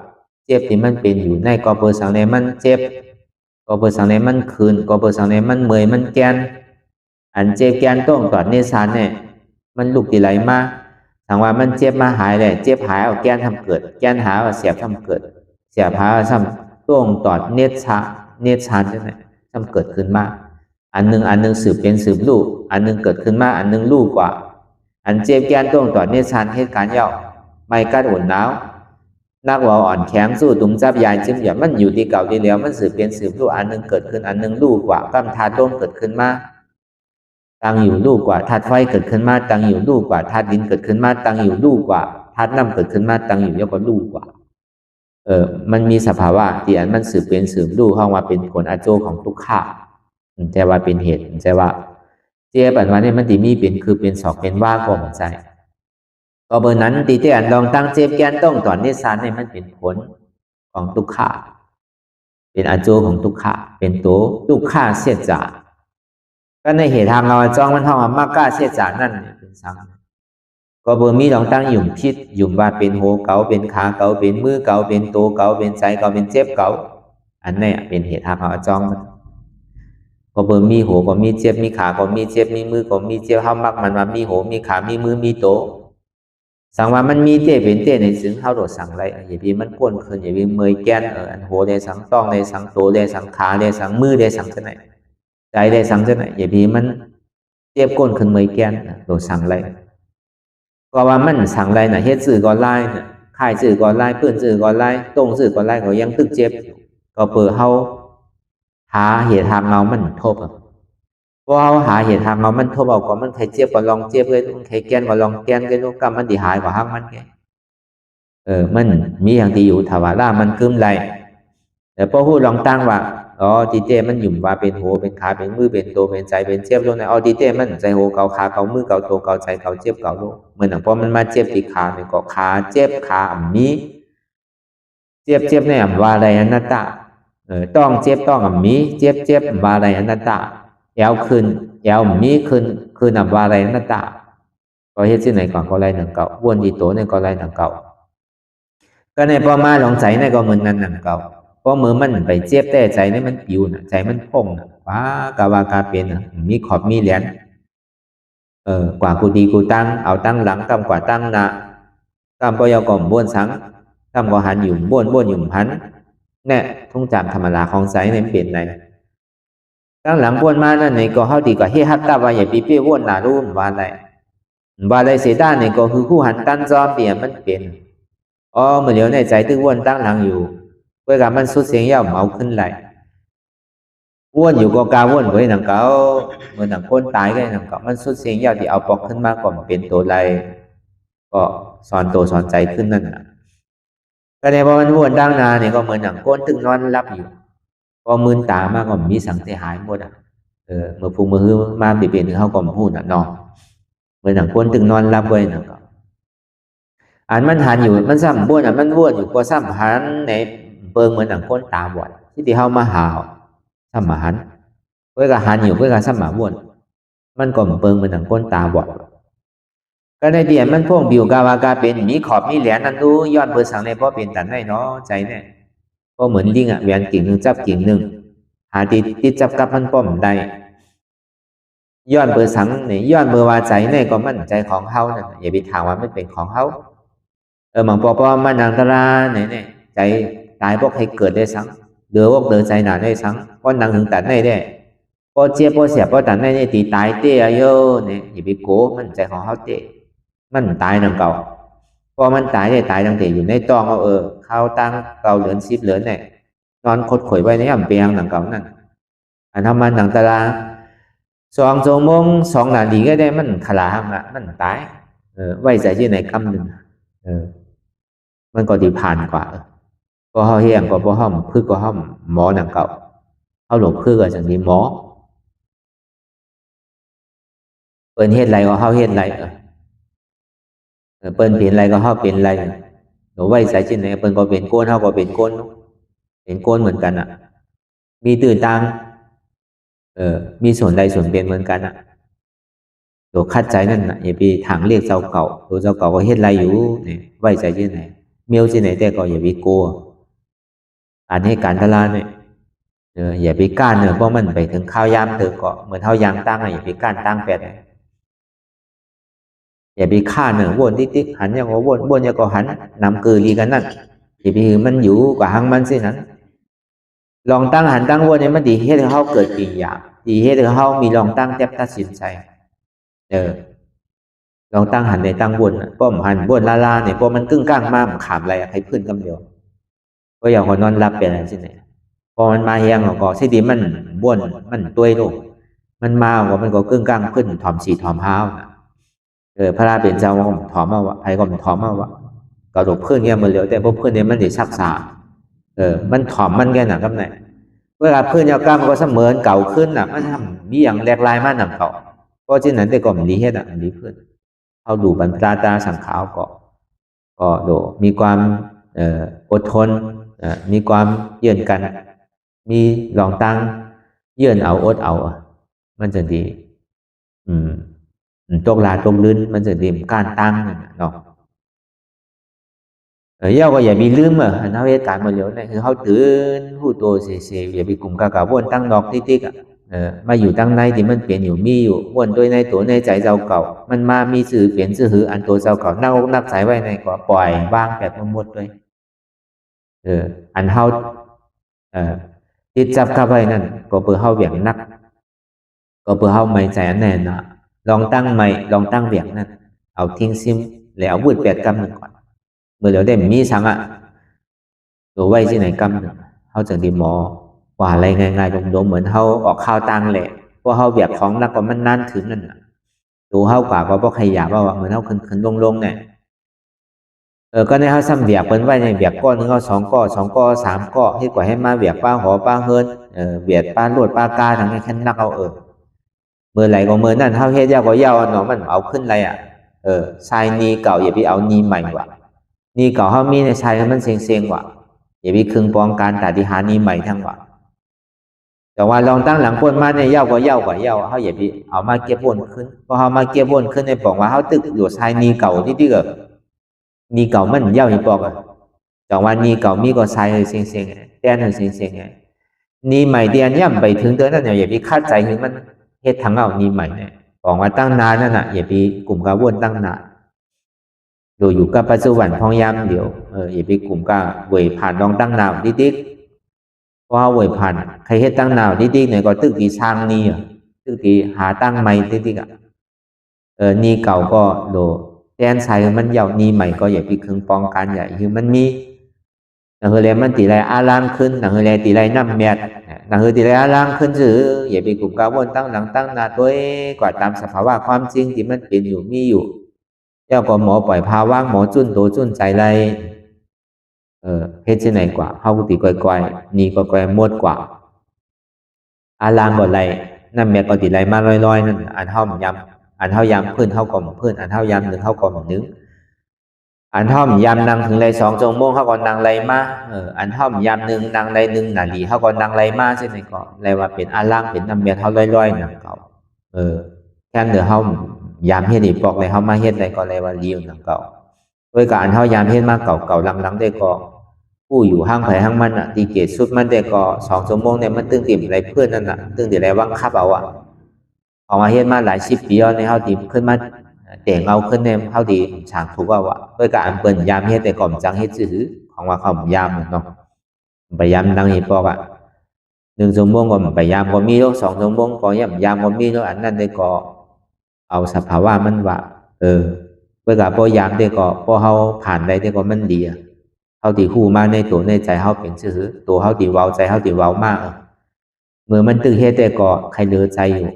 S1: เจ็บที่มันเป็นอยู่ในกอเปอร์สังในมันเจ็บกอเปอร์สังในมันคืนกอเปอร์สังในมันเมยมันแกนอันเจ็บแกนต้องตอดเนสานเนี่ยมันลุกตีไหลมาสังว่ามันเจ็บมาหายเลยเจ็บหายเอาแกนทำเกิดแกนหาเอาเสียบทำเกิดเสียบหาซ้ำต้องตอดเนชานใช่ไหมทำเกิดขึ้นมาอันหนึ่งสืบเป็นสืบลูกอันหนึ่งเกิดขึ้นมาอันหนึ่งลูกกว่าอันเจ็บแกนต้องตอดเนชานเหตุการณ์เย่าไม่กัดอุ่นหนาวนักว่าอ่อนแข็งสู้ตุงจับยายจึงอย่ามันอยู่ที่เก่าที่แล้วมันสืบเป็นสืบลูกอันหนึ่งเกิดขึ้นอันหนึ่งลูกกว่ากำธาตุต้มเกิดขึ้นมาตั้งอยู่ลูกกว่าธาตุไฟเกิดขึ้นมาตั้งอยู่ลูกกว่าธาตุดินเกิดขึ้นมาตั้งอยู่ลูกกว่าธาตุน้ำเกิดขึ้นมาตั้งอยู่เยอะกว่าลูกกว่ามันมีสภาวะที่อันมันสืบเป็นสืบลูกเข้ามาเป็นผลอาโจของทุกข้าแต่ว่าเป็นเหตุแต่ว่าเจ็บอันวันนี้มันตีมีเป็นคือเป็นศอกเป็นว่าก็หัวใจก็เบอร์นั้นตีแต่อันลองตั้งเจ็บแกนต้องตอนนิสานเนี่ยมันเป็นผลของทุกข้าเป็นอาโจของทุกข้าเป็นตัวทุกข้าเสียจาก็ในเหตุทางเราจ้องมันเท่ากับมากกล้าเสียจานั่นเป็นสังก็เบอร์มีลองตั้งหยุ่มพิษหยุ่มว่าเป็นหัวเก่าเป็นขาเก่าเป็นมือเก่าเป็นตัวเก่าเป็นใจเก่าเป็นเจ็บเก่าอันนี้เป็นเหตุทางเราจ้องมันก็เบอร์มีหัวก็มีเจ็บมีขาก็มีเจ็บมีมือก็มีเจ็บเท่ามักมันว่ามีหัวมีขามีมือมีโตสังว่ามันมีเต้เป็นเต้ในซึ่งเท่าโดดสังไรอย่าพี่มันก้นขึ้นอย่าพี่เมยแกนอันหัวได้สังต้องได้สังโตได้สังขาได้สังมือได้สังจะไหนใจได้สังจะไหนอย่าพี่มัน เจ็บก้นขึ้นเมยแกนโดดสั่งไรก็ว่ามันสั่งไรน่ะเฮ็ดสื่อก่อนไล่น่ะค่ายสื่อก่อนไล่เพื่อนสื่อก่อนไล่ตรงสื่อก่อนไล่เขายังตึกเจ็บก็เปิดเฮาหาเหตุทางเงามันทบเพราะเฮาหาเหตุทางเงามันทบเอาก็มันใครเจ็บก็ลองเจ็บเลยใครแกนก็ลองแกนกันลูกกรรมมันดีหายกว่าห้างมันแกมันมีอย่างที่อยู่ถาวาร่ามันกึมไรแต่พอพูดลองตั้งว่าอ๋อดีเจมันหยุ่มว่าเป็นหัวเป็นขาเป็นมือเป็นตัวเป็นใจเป็นเจ็บลงในอ๋อดีเจมันใจหัวเกาขาเกามือเกาตัวเกาใจเกาเจ็บเกาโลกเหมือนอย่างพอมันมาเจ็บที่ขาเนี่ยก็ขาเจ็บขาอ่ำมีเจ็บในอ่ำว่าอะไรอนัตตาต้องเจ็บต้องอ่ำมีเจ็บว่าอะไรอนัตตาแอวขึ้นแอวมีขึ้นอ่ำว่าอะไรอนัตตาก็เฮ็ดที่ไหนก่อนก็ไรหนังเก่าวนดีโตเนี่ยก็ไรหนังเก่าก็ในพอมาลองใจในก็เหมือนนั้นหนังเก่าเพราะมือมันไปเจ็บแต่ใจนี่มันปิวน่ะใจมันพองน่ะว้ากาวากาเป็นน่ะมีขอบมีเหรียญกว่ากูดีกูตั้งเอาตั้งหลังกำกว่าตั้งหน้ากำก็ยาวก่อมบ้วนสังกำก็หันอยู่บ้วนอยู่หันเนี่ยทุ่งจำธรรมดาของใจเนี่ยเปลี่ยนไหนตั้งหลังบ้วนมานั่นในก็เฮาดีก็เฮฮักตาว่าอย่าปีเป้บ้วนหน้ารู้ว่าอะไรเสียด้านในก็คือผู้หันตั้งจอมเปลี่ยนมันเปลี่ยนอ๋อเมื่อเดี๋ยวในใจตึกบ้วนตั้งหลังอยู่เวลามันสุดเสียงยาวเมาขึ้นไหลวนอยู่ก็กาวนไว้หนังเก่าเหมือนหนังคนตายก็หนังเก่ามันสุดเสียงยาวที่เอาปอกขึ้นมาก่อนเป็นตัวไรก็สอนตัวสอนใจขึ้นนั่นนะก็ในพอมันวนดังนาเนี่ยก็เหมือนหนังก้นตึงนอนรับอยู่พอมืนตามากก็มีสังเสียหายหมดเมื่อพูมือมาเปลี่ยนถึงเขาก็พูดนอนเหมือนหนังก้นตึงนอนรับไว้หนังเก่าอันมันหันอยู่มันซ้ำบ้วนมันวนอยู่ก็ซ้ำหันในเปิงเหมือนหนังก้นตาบอดที่เขามาหาซ้ำหันเพื่อหันอยู่เพื่อซ้ำบ้วนมันก็เปิงเหมือนหนังก้นตาบอดก็ในเดียนมันพ่วงบิวกาวากาเป็นมีขอบมีแหลมนั่นดูย้อนเพื่อสังในเพราะเป็นตันได้เนาะใจเนี่ยเพราะเหมือนลิงเวียนกิ่งหนึ่งจับกิ่งหนึ่งหาติดจับกับมันป้อมได้ย้อนเพื่อสังเนี่ยย้อนเมื่อว่าใจเนี่ยก็มั่นใจของเขาเนี่ยอย่าไปถามว่ามันเป็นของเขาบางปอมันนังตราเนี่ยใจตายพวกให้เกิดได้สังเดือวกเดือใจหนาได้สังเพราะนังถึงตัดได้ได้พอเจ็บพอเสียพอตัดได้เนี่ยตีตายเตี้ยเยอะเนี่ยอย่าไปโก้มันใจของเขาเตี้ยมันตายนังเก่าพอมันตายได้ตายตั้งแต่อยู่ในตองเอาเข้าตั้งเก่าเหลือนซิบเหลือนเนี่ยนอนคดข่อยไว้ในอ่ำเปียงนังเก่านั่นอันทำมันนังตรา2 ชั่วโมง2 นาทีก็ได้มันขลาหังละมันตายไว้ใจที่ไหนคำหนึ่งมันก็ดีผ่านกว่าก็เขาเฮียงก็เพราะห้อมพึ่งก็ห้อมหมอหนังเก่าเขาหลบพึ่งก็จังนี้หมอเปิ้นเฮ็ดไรก็เขาเฮ็ดไรเปิ้นเป็นไรก็เขาเป็นไรหนูไว้ใจที่ไหนเปิ้นก็เป็นโกนเขาก็เป็นโกนเป็นโกนเหมือนกันมีตื่นตังมีส่วนใดส่วนเป็นเหมือนกันตัวคัดใจนั่นอย่าไปถางเรียกเจ้าเก่าตัวเจ้าเก่าก็เฮ็ดไรอยู่เนี่ยไว้ใจที่ไหนเมียวที่ไหนแต่ก็อย่าไปโกอันให้การตลาดเนี่ยอย่าไปก้านเพราะมันไปถึงข้าวยามเธอก็เหมือนเท่ายางตั้งอย่าไปก้านตั้งแปดอย่าไปฆ่าวนติ๊กหันยังว่าวนยังก็หันนำเกลือลีกันนั่นอย่าไปมันอยู่กับหางมันสินั้นลองตั้งหันตั้งวนเนี่ยมันดีให้เขาเกิดปีอยากดีให้เขามีลองตั้งแทบตัดสินใจลองตั้งหันในตั้งวนป้อมหันวนลาเนี่ยพอมันกึ่งกลางมากขามอะไรให้พื้นกำเดียวก็อย่างคนนอนรับเป็นอะไรสิเนี่ยพอมันมาเฮียงก็สิดีมันบ้วนมันตัวลูกมันมาก็มันก็กึ่งกลางขึ้นถอมสีถอมเท้าพระราเป็นเจ้าถอมมาวะใครก็ถอมมาวะกระดูกเพื่อนเนี่ยมันเหลียวแต่พวกเพื่อนเนี่ยมันได้ชักษามันถอมมันแค่ไหนครับเนี่ยเวลาเพื่อนยาวกล้ามก็เสมือนเก่าขึ้นมันทำมีอย่างแหลกลายมากหนักเก่าเพราะฉะนั้นแต่ก็มันดีเฮ็ดมันดีเพื่อนเอาดูบรรพตาสังขาวก็โดมีความอดทนมีความเยื่อนกันมีลองตั้งเยื่อนเอาอดเอามันจะดีตกลาตกลื่นมันจะดีการตั้งเนาะเย้าก็อย่ามีลืมอันเอาเหตุการณ์มาเหลียวเนี่ยคือเขาตื่นผู้โตเสียอย่าไปกลุ่มกากาวนตั้งดอกติ๊กมาอยู่ตั้งในที่มันเปลี่ยนอยู่มีอยู่วนด้วยในตัวในใจเจ้าเก่ามันมามีสื่อเปลี่ยนสื่อหืออันตัวเจ้าเก่าเน่านับสายไว้ในก็ปล่อยบ้างแบบหมดเลยอันเฮาติดจับเข้าไปนั่นก็เพื่อเฮาเบี่ยงนักก็เพื่อเฮาไม่ใจอันแน่น ลองตั้งใหม่ลองตั้งเวียกนั่นเอาทิ้งซิมแล้ววุดแปดกำหนึ่งก่อนเมื่อเราได้มีสังอ่ะตัวไว้ที่ไหนกำหนึ่งเขาจึงดีหมอว่าอะไรง่ายๆโดมๆเหมือนเขาออกข้าวตังแหละเพราะเขาเวียกของนักก็มันนั่นถึงนั่นดูเขากว่าก็เพราะใครอยากว่าเหมือนเขาขึ้นลงเนี่ยก็ในเขาซ้ำเวียกเป็นไว้ในเวียกก้อนนึงเขา2 ก้อ3 ก้อให้กว่าให้มาเวียกป้าหอป้าเฮินเวียดป้าลวดป้ากาทั้งนี้แค่นักเอาเมื่อไหร่ก็เมื่อนั่นเขาเฮ็ดยาวก็ยาวเนาะมันเอาขึ้นไรทรายนีเก่าอย่าไปเอานีใหม่ว่ะนีเก่าเขามีในทรายมันเซ็งว่ะอย่าไปคึงปองการตัดที่หานีใหม่ทั้งว่ะแต่ว่าลองตั้งหลังพ้นมาเนี่ยยาวก็ยาวเขาอย่าไปเอามาเก็บวนขึ้นพอเขามาเก็บวนขึ้นในบอกว่าเขาตึกอยู่ทรายนีเก่าที่ก็นีเก่ามันยาวอีปอกแต่ว่านีเก่ามีก็ทรายเซ็งแต้นเซ็งนีใหม่เดียนย่ำไปถึงเดือนนั้นอย่าไปคาดใจถึงมันเฮ็ดทั้งเอานีใหม่เนี่ยบอกว่าตั้งนานนั่นน่ะอย่าไปกลุ่มกาวนตั้งนานโดยอยู่กับปัจจุบันพองยามเดียวอย่าไปกลุ่มกาเวยผ่านลองตั้งนาวดิ๊กเพราะเวยผ่านใครเฮ็ดตั้งนาวดิ๊กเนี่ยก็ตึกที่ช่างนี่ตึกที่หาตั้งใหม่ดิ๊กนี่เก่าก็โดแทนใส่มันยาวนี่ใหม่ก็อย่าไปคึงปองกันใหญ่คือมันมีหนังเฮเลมันตีไรอาล่างขึ้นหนังเฮเลตีไรน้ำเมียดหนังเฮตีไรอาล่างขึ้นหรืออย่าไปกลุ่มกาวนตั้งหลังตั้งนาตัวกว่าตามสภาวะความจริงที่มันเป็นอยู่มีอยู่เจ้าก็หมอปล่อยพาว่างหมอจุ้นโตจุ้นใจไรเพชรที่ไหนกว่าเฮาตีก้อยๆนี่ก็ก้อยมดกว่าอาล่างก็ไรน้ำเมียดก็ตีไรมาลอยๆนั่นอันเฮายำอันเฮายำเพื่อนเฮาก็เพื่อนอันเฮายำหนึ่งเฮาก็หนึ่งอันท่อมยำนางถึงไร2 ชั่วโมงเขาก็นางไรมาอันท่อมยำหนึ่งนางไร1 นาทีเขาก็นางไรมาใช่ไหมก็ไรว่าเป็นอาล่างเป็นน้ำเมียเขาลอยๆนางเก่าแค่เดือเขายำเฮ็ดอีปอกเลยเขามาเฮ็ดไรก็ไรว่าเลี้ยวนางเก่าด้วยการเขายำเฮ็ดมาเก่าหลังได้ก็ผู้อยู่ห้างไผ่ห้างมันอ่ะตีเกศสุดมันได้ก็2 ชั่วโมงเนี่ยมันตึงติ่มไรเพื่อนนั่นน่ะตึงติ่มไรว่างคับเอาออกมาเฮ็ดมาหลาย10 ปีในเขาติ่มขึ้นมาแต่งเอาขึ้นในเขาดีฉากถูกว่าด้วยการเปิดยามเฮ็ดแต่ก่อมจังเฮ็ดซื่อของว่าเขายามเนาะไปยามดังอีปอก1 ชั่วโมงก็ไปยามก็มีแล้ว2 ชั่วโมงก็ยามก็มีแล้วอันนั้นได้ก็เอาสภาวะมันว่าด้วยการพอยามได้ก็พอเขาผ่านได้ก็มันดีเขาตีคู่มาในตัวในใจเขาเป็นซื่อตัวเขาตีเว้าใจเขาตีเว้ามากเมื่อมันตึงเฮ็ดแต่ก็ใครเหลือใจอยู่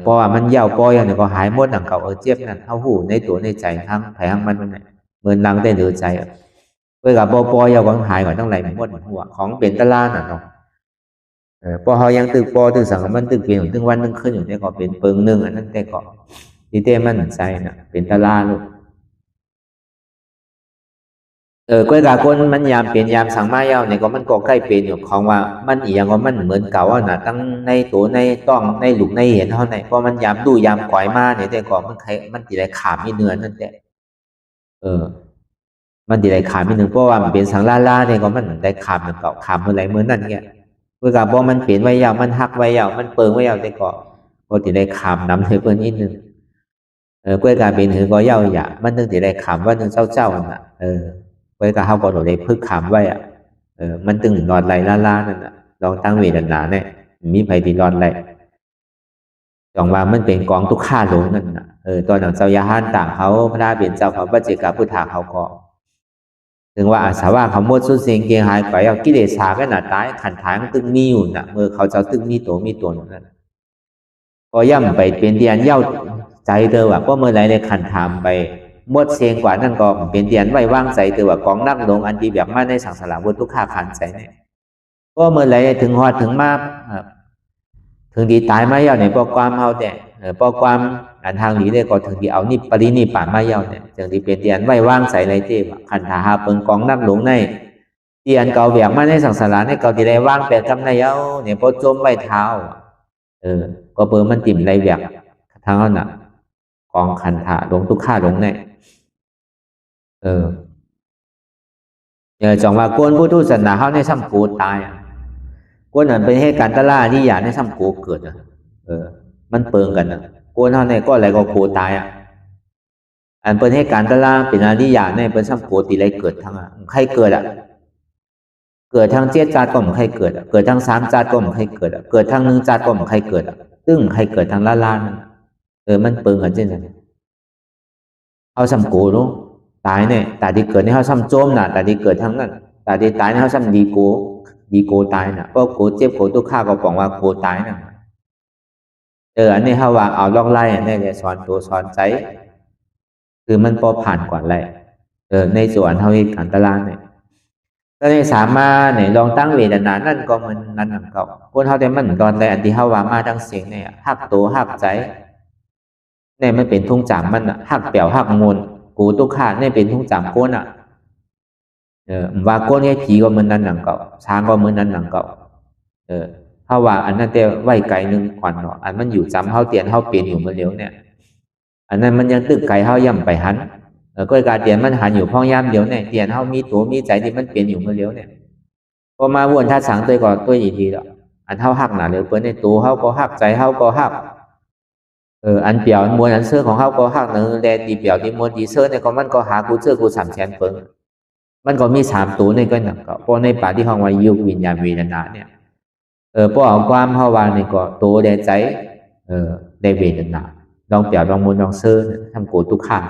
S1: เพราะว่ามันยาวปอยเนี่ยก็หายหมดหนังเก่าเจ็บนั่นเท่าหูในตัวในใจทั้งแผลทั้งมันเนี่ยเหมือนนังได้เหลือใจเพื่อกับปอยก็หายก่อนตั้งไหลหมดหัวของเป็นตะล่าน่ะเนาะพอเขายังตึกปอตึกสังมันตึกเปลี่ยนตึกวันนึงขึ้นอยู่ได้ก็เป็นเปิงนึงอันนั้นแต่ก็ที่เต้มันใจน่ะเป็นตะล่าลูกก้อยกาคนมันยามเปลี่ยนยามสังมาเย้าเนี่ยก็มันก็ใกล้เป็นอยู่ของว่ามันอีหยังก็มันเหมือนเก่าน่ะตั้งในตัวในต้องในหลุกในเห็นเท่าไหร่เพราะมันยามดูยามก่อยมาเนี่ยแต่ก็มันใครมันสิได้ขามมีเนื้อนั่นแต่มันสิได้ขามมีนึงเพราะว่ามันเป็นสังล่าเนี่ยก็มันได้ขามเหมือนเก่าขามเมื่อไหร่เหมือนนั่นเนี่ยก้อยกาบ่มันเปลี่ยนไว้ยาวมันหักไว้ยาวมันเปิงไว้ยาวแต่ก็สิได้ขามนำให้เพิ่นนิดนึงก้อยกาเป็นหือก็ยาวอย่ามันนึงสิได้ขามว่านึงเจ้าน่ะไว้กับเขาก็ได้พึกขามไว้มันตึงนอนไหลล่านั่นน่ะลองตั้งเวทนาเนี่ยมีไผที่นอนไหลจองว่ามันเป็นกองทุกข้าหลงนั่นน่ะตอนนั้นเจ้ายาฮั่นต่างเขาพระเป็นเจ้าเขาปัจเจกพุทธาเขาก็ถึงว่าอาสาวะเขาหมดสุดเสียงเกียงหายไปเอากิเลสากันน่ะตายขันฐานตึงมีอยู่น่ะเมื่อเขาเจ้าตึงมีตัวนั่นก็ย่ำไปเป็นเดียนเย้าใจเธอว่าเพราะเมื่อไรในขันถามไปหมดเสียงกว่านั่นก็เป็นเดียนไว้ว่างใจเธอว่ากองนักลงอันดีแบบมาในสังสารวัฏทุกข้าขันใจเนี่ยเพราะเมื่อไรถึงหอดถึงมากถึงดีตายมาเย้าเนี่ยพอความเฮาแต่พอความอันทางนี้ได้ก็ถึงที่เอานี่ปรินิพพานมาเย้าเนี่ยถึงที่เป็นเดียนไว้ว่างใจในเทพขันธาหาเปิงกองนักหลงในเดียนเก่าแบบมาในสังสารในเก่าที่ได้ว่างแปดกำในเย้าเนี่ยพอจมไว้เท้าก็เปิงมันติ่มไรแบบทางนั้นน่ะกองขันธาลงทุกข้าลงเนี่ยจังว่าโกนผู้ทุศาสนาเขาในซ้ำโกตายโกนนั่นเป็นเหตุการณ์ตะล่าที่อยากในซ้ำโกเกิดมันเปิงกันโกนเขาในก็อะไรก็โกตายอันเป็นเหตุการณ์ตะล่าเป็นอะไรที่อยากในเป็นซ้ำโกตีไรเกิดทั้งใครเกิดเกิดทั้ง7 จัดก็ไม่ใครเกิดเกิดทั้ง3 จัดก็ไม่ใครเกิดเกิดทั้ง1 จัดก็ไม่ใครเกิดตึ้งใครเกิดทั้งล่านั่น มันเปิงกันเช่นนั้นเขาซ้ำโกเนาะตายเนี่ยตาที่เกิดในเขาซ้ำโจมน่ะตาที่เกิดทั้งนั้นตาที่ตายในเขาซ้ำดีโกตายน่ะเพราะโกเจ็บโกตุกข้าก็บอกว่าโกตายน่ะอันนี้เขาว่าเอาลอกไล่อันนี้เนี่ยสอนตัวสอนใจคือมันพอผ่านก่อนแหละในส่วนเขาเหตุการณ์ตารางเนี่ยก็เลยสามารถเนี่ยลองตั้งเวทนานั่นก็มันนั่นนั่นก็คนเขาแต่มันตอนแรกอันที่เขาว่ามาทั้งเสียงเนี่ยหักตัวหักใจเนี่ยไม่เป็นทุ่งจามมันอ่ะหักเปี่ยวหักมูลกูตุกขาเนี่ยเป็นทุ่งจามโคนอ่ะว่าโคนให้ผีก็มันนั่นนั่นก็ช้างก็มันนั่นนั่นก็ถ้าว่าอันนั้นแต่ไหวไกลนึงก่อนเนาะอันมันอยู่จำเขาเตียนเขาเปลี่ยนอยู่เมื่อเร็วเนี่ยอันนั้นมันยังตึกไกลเขาย่ำไปหันก็การเตียนมันหันอยู่พ้องย่ำเดียวเนี่ยเตียนเขามีตัวมีใจที่มันเปลี่ยนอยู่เมื่อเร็วเนี่ยพอมาวนท่าสังตัวก่อนตัวอีทีแล้วอันเท่าหักหนาเร็วเปิ้ลในตัวเขาก็หักใจเขาก็หักอันเปี่ยวมวลอันเสื้อของเขาก็หักเนื้อแดงดีเปี่ยวดีมวลดีเสื้อเนี่ยก็มันก็หากูเสื้อกู3 แสนเปิ้ลมันก็มี3 ตัวในก็หนักก็พอในป่าที่ห้องวายุวิญญาณเวทนาเนี่ยพอเอาความเข้าวางนี่ก็ตัวได้ใจได้เวทนาลองเปรียบลองมูลลองเสื้อทำโกตุกข้า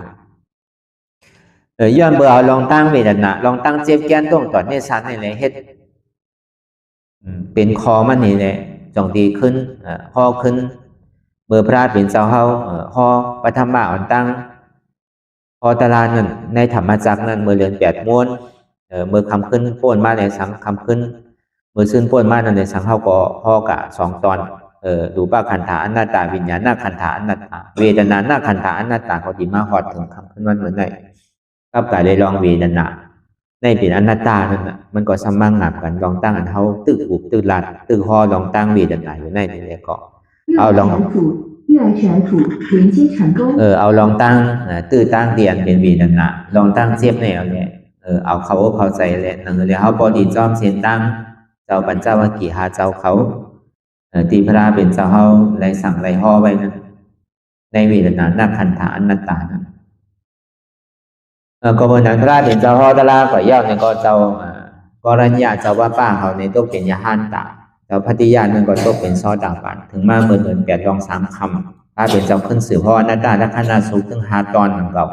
S1: ย้อนเบอเอาลองตั้งเวทนาลองตั้งเจ็บแก้นต้องต่อเนี่ยสันนี่แหละเฮ็ดเป็นคอมันนี่แหละจงดีขึ้นคอขึ้นเบอร์พระเป็นเจ้าเฮาคอปฐมะอ่อนตั้งคอตารางนั่นในธรรมจักรนั่นเมื่อเรือน8 ม้วนเมื่อคำขึ้นโป้นมาในสังคำขึ้นเมื่อซึ่งโป้นมาในสังเฮาก็พ่อกะ2 ตอนดูป้าขันธาอนัตตาวิญญาณหน้าขันธาอนัตตาเวทนาหน้าขันธาอนัตตาเขาดีมาฮอดถึงคำขึ้นวันเหมือนไหนกับกายได้ลองเวทนาในเป็นอนัตตานั่นน่ะมันก็สมั่งงับกันลองตั้งอันเฮาตึกอุบตึกลัดตึกฮอลองตั้งเวทนาอยู่ในนี่ก็เอาลองเอาลองตั้งตื้อตั้งเตียนเป็นเวทนาลองตั้งเจ็บแนวเนี่ยเอาเขาใจแหละนั่นเลยเฮาพอดีจอมเสียนตั้งเจ้าปัญจวัคคีย์หาเจ้าเขาตีพระเป็นเจ้าเฮาไล่สั่งไล่ห่อไว้นั้นในเวทนาหน้าขันธาอนัตตานั้นก็เมื่อนั้นพระเป็นเจ้าห่อตะลาก็ย่อเนี่ยก็เจ้ากรัญญาเจ้าว่าป้าเขาในตกเป็นยาหันตาเจ้าพัทยานั่นก็ตกเป็นซอดาปันถึงมา18 ลอง3 คำพระเป็นเจ้าขึ้นสื่อเพราะอนัตตาและขณะสุขถึง5 ตอนนั่นก็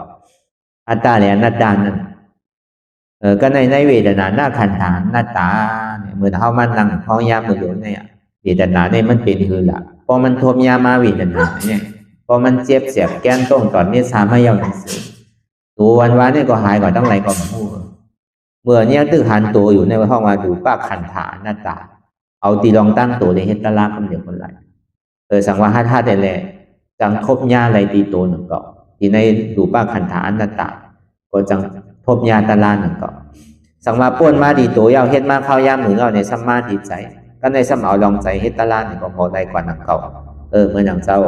S1: อัตตาและอนัตตานั้นก็ในเวทนาหน้าขันธาอนัตตาเนี่ยเมื่อเฮามันนั่งพ้องยามมือเหลียวเนี่ยเวทนาเนี่ยมันเป็นคือละพอมันทมยามาเวทนาเนี่ยพอมันเจ็บเสียบแก้นต้งตอนนี้สามให้ยาวหนังสือตัววันนี่ก็หายก่อนตั้งไรก็มู้เมื่อเนี่ยตึกหันตัวอยู่ในห้องมาดูป้าขันธาหน้าตาเอาตีลองตั้งตัวในเฮตตาลาคำเดียวคนไรสังวาท่าแต่แหละจังทบยาอะไรตีตัวหนึ่งก็ที่ในดูป้าขันธาหน้าตาก็จังทบยาตาลาหนึ่งก็สังวาป้วนมาดีตัวยาวเฮ็ดมาเข้ายามมือเราในสัมมาดีใจก็ในสมเอาลองใจเฮตตาลาหนึ่งก็พอได้กว่าหนังเก่าเมื่อหนังเจ้า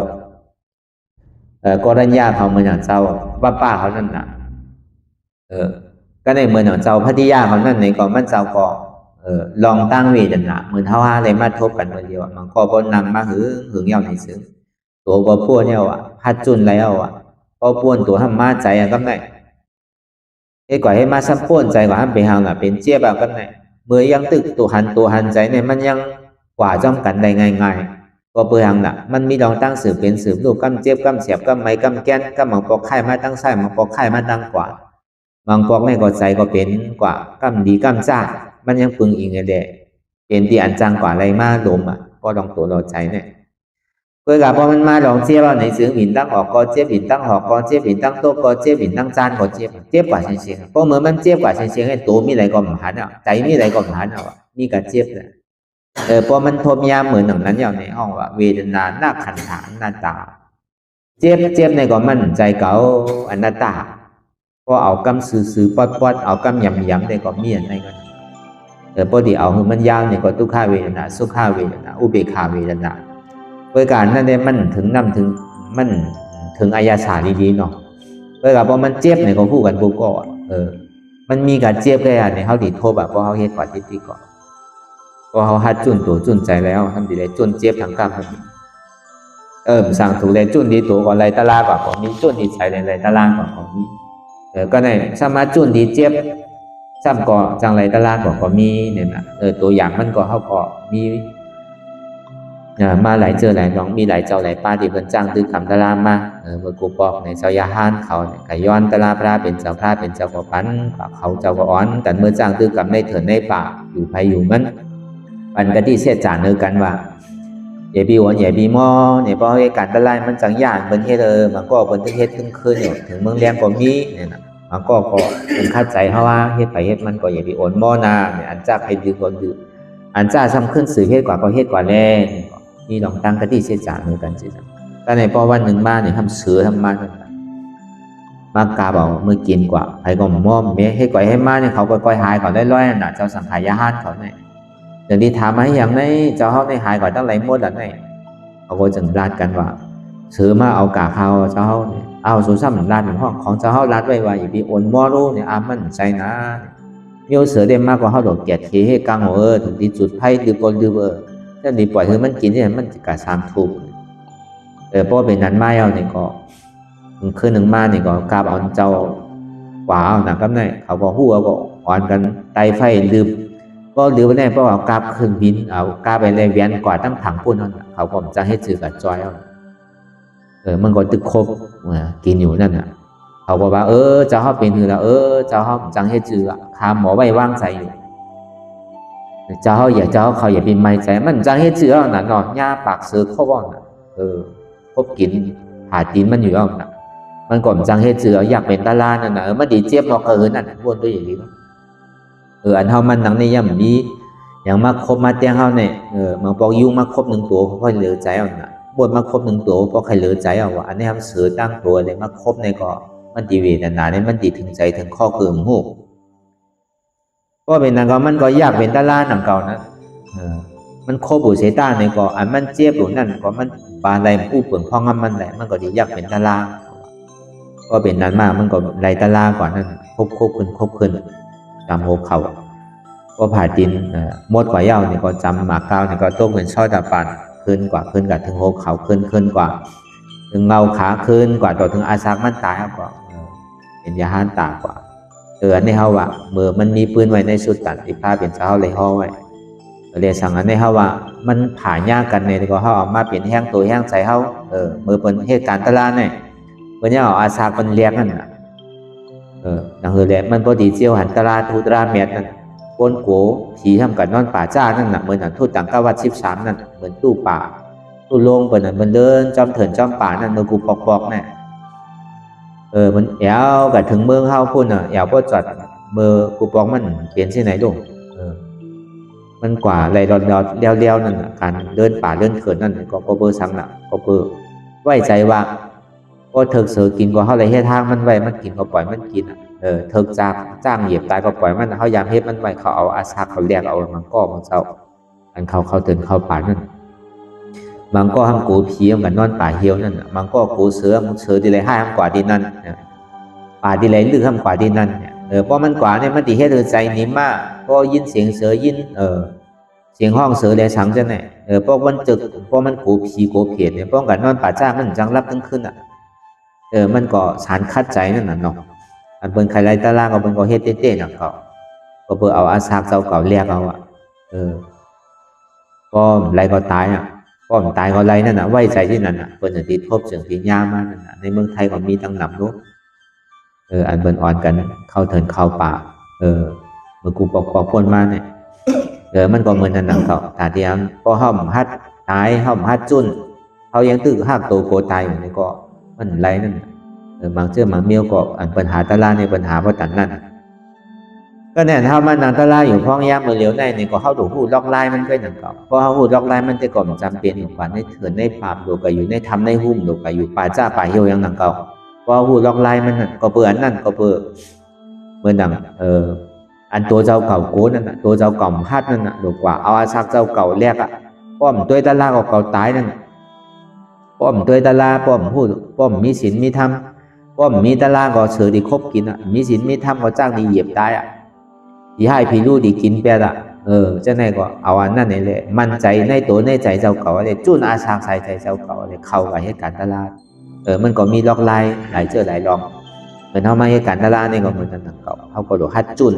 S1: กรัญญาเขาเมื่อหนังเจ้าว่าป้าเขานั่นน่ะก็ในเมื่อหนังเจ้าพัทยาเขานั่นในก็มันเจ้าก็ลองตั้งเวทนาเหมือนเท่าอะไรมาทบกันเดียวมันก็บนนำมาหึงยาวในซึ้งตัวก็พวกเนี่ยพัดจุนแล้วก็ป้วนตัวห้ามมาใจก็ไหนก่อนให้มาซ้ำป้วนใจกว่าห้ามไปหางเป็นเจี๊ยบก็ไหนเมื่อยังตึกตัวหันใจเนี่ยมันยังกว่าจ้องกันได้ง่ายก็เปลืองน่ะมันมีลองตั้งสืบเป็นสืบลูกกำเจี๊ยบกำเสียบกำไม้กำแก้นกำหมังปอกไข่มาตั้งไส้หมังปอกไข่มาตั้งกว่าบางปอกไม่ก็ใจก็เป็นกว่ากำดีกำจ้ามันยังปึงอีกเลยเด็เป็นที่อันจังกว่าอะไรมากลมก็ลองตัวเราใจเนี่ยเพื่อกับพอมันมาลองเจี๊ยบในซื้อหินตั้งหอกก็เจี๊ยบหินตั้งหอกก็เจี๊ยบหินตั้งโต๊ะก็เจี๊ยบหินตั้งจานก็เจี๊ยบกว่าเชียงเพราะเมื่อมันเจี๊ยบกว่าเชียงให้ตัวมีอะไรก็หมันใจมีอะไรก็หมันนี่ก็เจี๊ยบเลยพอมันทมยามเหมือนหนังนั้นอย่างในห้องว่าเวทนาหน้าขันธาหน้าตาเจ็บในก็มันใจเก่าอนัตตาพอเอากำซื้อปอดเอากำยำในก็มีอะไรกันพอดีเอามันยาวเนี่ยก็ทุกขาเวทนาสุขาเวทนาอุเบกขาเวทนาโดยการนั่นเนี่ยมันถึงนำถึงมันถึงอายาสาดีๆเนาะโดยการพอมันเจ็บเนี่ยก็พูดกันบุกก่อนมันมีการเจ็บได้เนี่ยเขาติดโทษแบบพอเขาเฮ็ดกว่าที่ก่อนพอเขาหัดจุนตัวจุนใจแล้วทำดีเลยจุนเจ็บทางกล้ามสั่งถูกเลยจุนดีตัวก่อนไรตะลากว่าของนี้จุนดีใจเลยไรตะลากว่าของนี้ก็ในสามารถจุนดีเจ็บซ้ำก็จังไรตะลากว่าก็มีเนี่ยนะตัวอย่างมันก็เขาก็มี มาหลายเจอหลายน้องมีหลายเจ้าหลายป้าที่เพิ่นจ้างตื้อกำตลามาเมื่อกูบอกในเจ้ายาหานเขาก็ย้อนตลาพระเป็นเจ้าพระเป็นเจ้าก็ปันเขาเจ้าก็อ้อนกันเมื่อจ้างตื้อกำในเถินในป่าอยู่ไผอยู่มันปันก็ที่เสียจานเนอกันว่าอย่าบีหวนอย่าบีมอเนี่ยเพราะเหตุการณ์ตลาดมันจังย่านเพิ่นเฮ็ดมันก็เพิ่นเฮ็ดขึ้นอยู่ถึงเมืองแรงก็มีเนี่ยนะมันก็เพิ่นเข้าใจเฮาว่าเฮ็ดไปเฮ็ดมันก็อย่าบีโอนมอนาเนี่ยอันจ้าใครดื้อก็ดื้ออันจ้าซ้ำขึ้นสื่อเฮ็ดกว่าก็เฮ็ดกว่าแลนี่ลองตั้งกะที่เสียจานเนอกันสิแต่ในพอวันหนึ่งมาเนี่ยทำเสือทำมามากาบอกเมื่อกินกว่าไผก็มอมเมให้ก่อยให้มาเนี่ยเขาก็ก่อยหายก่อนได้ร้อยน่ะเจ้าสังขายาหานเขาเนี่ยเดี๋ยวนี้ถามมาอย่างในเจ้าเฮาในหายก่อนตั้งหลายหมดแล้วเนี่ยเขาก็จึงราดกันว่าซื้อมาเอากาเขาเจ้าเฮาเนี่ยเอาสู่ซ้ำราดในห้องของเจ้าเฮาราดไว้ว่าอย่าไปโอนมอรู้เนี่ยมันใจนะมีเสือได้มากกว่าเฮาดอกเกียรติให้กังถึงที่จุดไผดืบกลดืบถ้าดีปล่อยให้มันกินเนี่ยมันจะกะ3 ทุ่มเพราะเป็นนั้นมาเอาเนี่ยก็คืนหนึ่งมาเนี่ยก็กราบเอาเจ้ากว่าเอาหนักกับเนี่ยเขาก็หัวก็อ่อนกันไตไฟลืมก็ลืมไปแน่เพราะว่ากราบขึ้นบินเอากราบไปเลยเวียนกว่าตั้งถังพุ่นเขาก็จะให้จืดกับจอยเอามันก็ตึกครบกินอยู่นั่นน่ะเขาบอกว่าเจ้าเขาเป็นคือแล้วเจ้าเขาจังให้จืดคาหมอไว้ว่างใจอยู่เจ้าเขาอย่าเจ้าเขาอย่าเป็นไม่ใจมันจังให้จืดเอาหนักหน่อยหญ้าปากเสือเข้าบ้านพบกินหาดินมันอยู่เอาหนักมันก่อนจังให้จืดอยากเป็นตาลานั่นน่ะมันดีเจี๊ยบพอนั่นวนด้วยอย่างนี้อันเฮามันหนังในย่ำนี้อย่างมาครบมาเตี้ยเฮาเนี่ยมันบอกยุ่งมาครบ1 ตัวเพราะเหลือใจเอาน่ะบวชมาครบ1 ตัวเพราะใครเหลือใจเอาว่าอันนี้ทำเสือตั้งตัวเลยมาครบในก็มันดีเวทนาเนี่ยมันดีถึงใจถึงข้อเกิมหูก็เป็นนั่นก็มันก็อยากเป็นตาลาหนังเก่านะมันโคบุเสตาในก็อันมันเจี๊ยบอยู่นั่นก็มันปลาไหลผู้เปลืองพองมันแหละมันก็ดีอยากเป็นตาลาก็เป็นนั้นมากมันก็ไหลตาลาก่อนนั่นคบขึ้นจำโหเขาก็ผ่าดินมดกว่าเย้าเนี่ยก็จำหมากเก้าเนี่ยก็ต้มเป็นช่อตะปันขึ้นกว่าขึ้นกับถึงโหเขาขึ้นกว่าถึงเงาขาขึ้นกว่าต่อถึงอาซักมันตายกว่าเป็นยาห้านตากว่าอันนี้เขาว่าเมื่อมันมีปืนไว้ในสุดตัดอีผ้าเป็นเจ้าเลยห่อไว้เลยสั่งอันนี้เขาว่ามันผ่ายากกันเนี่ยก็เขาเอามาเปลี่ยนแห้งตัวแห้งใส่เขาเมื่อเป็นเหตุการณ์ตลาดเนี่ยเมื่อเนี่ยเอาอาซักมันเลี้ยงนั่นน่ะนั่นคือแหละมันพอดีเจียวหันตลาดทูตราเมียนั่นก้นโกผีทำกันนอนป่าจ้านั่นน่ะเหมือนทูตต่างกวัด13นั่นเหมือนตู้ป่าตู้โล่งเปิดนั่นมันเดินจอมเถินจอมป่านั่นเมื่อกูปอกเนี่ยมันแอวกับถึงเมืองเฮาพุ่นแอวพอจอดเมื่อกูปอกมันเปลี่ยนที่ไหนลงมันกว่าไรดอดเลี้ยวนั่นการเดินป่าเดินเขินนั่นก็เบอร์สังน่ะก็เบอร์ไว้ใจว่าก็เถิกเสือกินก็เฮาเลยให้ทางมันไว้มันกินก็ปล่อยมันกินเถิกจ้างเหยียบตายก็ปล่อยมันเขายามเฮ็ดมันไว้เขาเอาอาซักเขาเรียกเอามันก็มันเจ้าอันเขาเตือนเขาป่านั่นมันก็ทำกูผีมันนอนป่าเหี่ยวนั่นมันก็กูเสือมันเสือดีเลยให้ทำกว่าดีนั่นป่าดีเลยลือทำกว่าดีนั่นเพราะมันกว่าเนี่ยมันดีให้เธอใจนิ่มมากก็ยินเสียงเสือยินเสียงห้องเสือเลยสังจะไหนเพราะมันจึกเพราะมันกูผีกูเพียรเนี่ยเพราะกันนอนป่าจ้ามันจังรับทั้งคืนมันก็สารคัดใจนั่นน่ะเนาะอันเปิ้นใครไล่ตารางก็เปิ้นก็เฮ็ดเต้ๆน่ะก็เปิ้นเอาอาซักเจ้าเก่าเรียกเอาก็ไล่ก็ตายก็ตายก็ไล่นั่นน่ะไว้ใจที่นั่นน่ะเปิ้นติดทบเสียงที่ยามานั่นน่ะในเมืองไทยก็มีตั้งนำเนาะอันเปิ้นอ่อนกันเข้าเถินเข้าป่าเมื่อกูปอกพ่นมาเนี่ยมันก็เหมือนนั่นน่ะเขาตาเดียงพอเฮาหัดตายเฮาหัดจุนเฮายังตึกหักโตโกตายอยู่นี่ก็มันไรนั่นบางเชื่อบางเมียวก็อันปัญหาตลาดในปัญหาเพราะตันนั่นก็เนี่ยถ้ามันนางตลาดอยู่พ้องย่ำมือเหลียวในนี่ก็เข้าถูกหูล็อกไล่มันก็อย่างเก่าเพราะเขาหูล็อกไล่มันจะก่อนจำเป็นอยู่กว่าในเถื่อนในปามดูกับอยู่ในทำในหุ้มดูกับอยู่ป่าจ้าป่าเหี่ยวอย่างหนังเก่าเพราะหูล็อกไล่มันนั่นก็เบื่อนั่นก็เบื่อเมื่อดังอันตัวเจ้าเก่าโกนั่นตัวเจ้าเก่าฮัดนั่นดูกว่าเอาอาซักเจ้าเก่าแรกป้อมตัวตลาดเก่าตายนั่นป้อมตัวตลาป้อมพูดป้อมมีศีลมีธรรมป้อมมีตลาก็เสือดีคบกินมีศีลมีธรรมก็จ้างดีเหยียบตายที่ให้พี่รู้ดีกินแปดเจ้าไหนก็เอาอันนั้นนี่แหละมั่นใจในตัวในใจเจ้าเก่าเลยจุนอาชางใส่ใจเจ้าเก่าเลยเข้ากับเหตุการณ์ตลาดมันก็มีล็อกไล่หลายเจอหลายลองเหมือนเท่ามาเหตุการณ์ตลาดนี่ก็เหมือนกันหนังเก่าเขาก็ดูฮัดจุน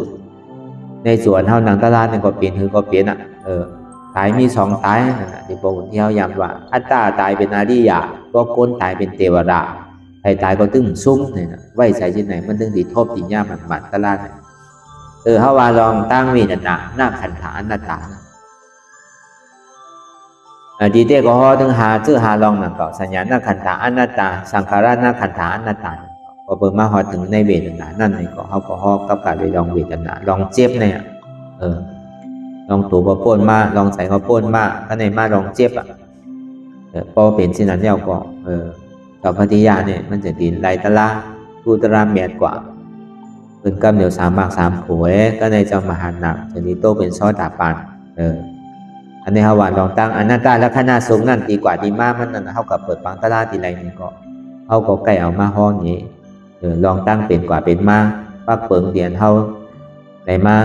S1: ในส่วนเท่าหนังตลาดนี่ก็เปลี่ยนคือก็เปลี่ยนไผ ตายมีสองตายนั่นแหละที่พระพุทธเจ้าย้ำว่าอัตตาตายเป็นอริยะก็คนตายเป็นเทวดาใครตายก็ตึงซุ้มเนี่ยนะไว้ใส่ที่ไหนมันตึงดีทบติญญามันตลาดเฮาว่าลองตั้งวิญญาณหน้าขันธอนัตตาดีเตก็ฮอถึงหาชื่อหาลองนั่นก็สัญญาหน้าขันธอนัตตาสังขารหน้าขันธอนัตตาพอเปิดมาฮอถึงในเวทนานั่นนี่ก็เฮาก็ฮอกับการไปลองเวทนาลองเจ็บเนี่ยลองตัวบ่ป่นมาลองใส่เขาป่นมาก็ในมาลองเจ็บพอเป็นสิ่งนั้นแล้วก็กับปฏิญาณเนี่ยมันจะดีไล่ตะละกูตระเมียดกว่าเป็นกำเดียว3 มาก 3 ขวยก็ในเจ้ามหาหนักจะนี้โตเป็นซอดาปานอันนี้เฮาว่าลองตั้งอนัตตาและคณะสงฆ์นั่นดีกว่าดีมากมันนั่นเฮากับเปิดปังตะละทีไรนี่ก็เฮาก็ใกล้เอามาห้องนี้ลองตั้งเป็นกว่าเป็นมาปักเปิงเดียนเฮาได้มา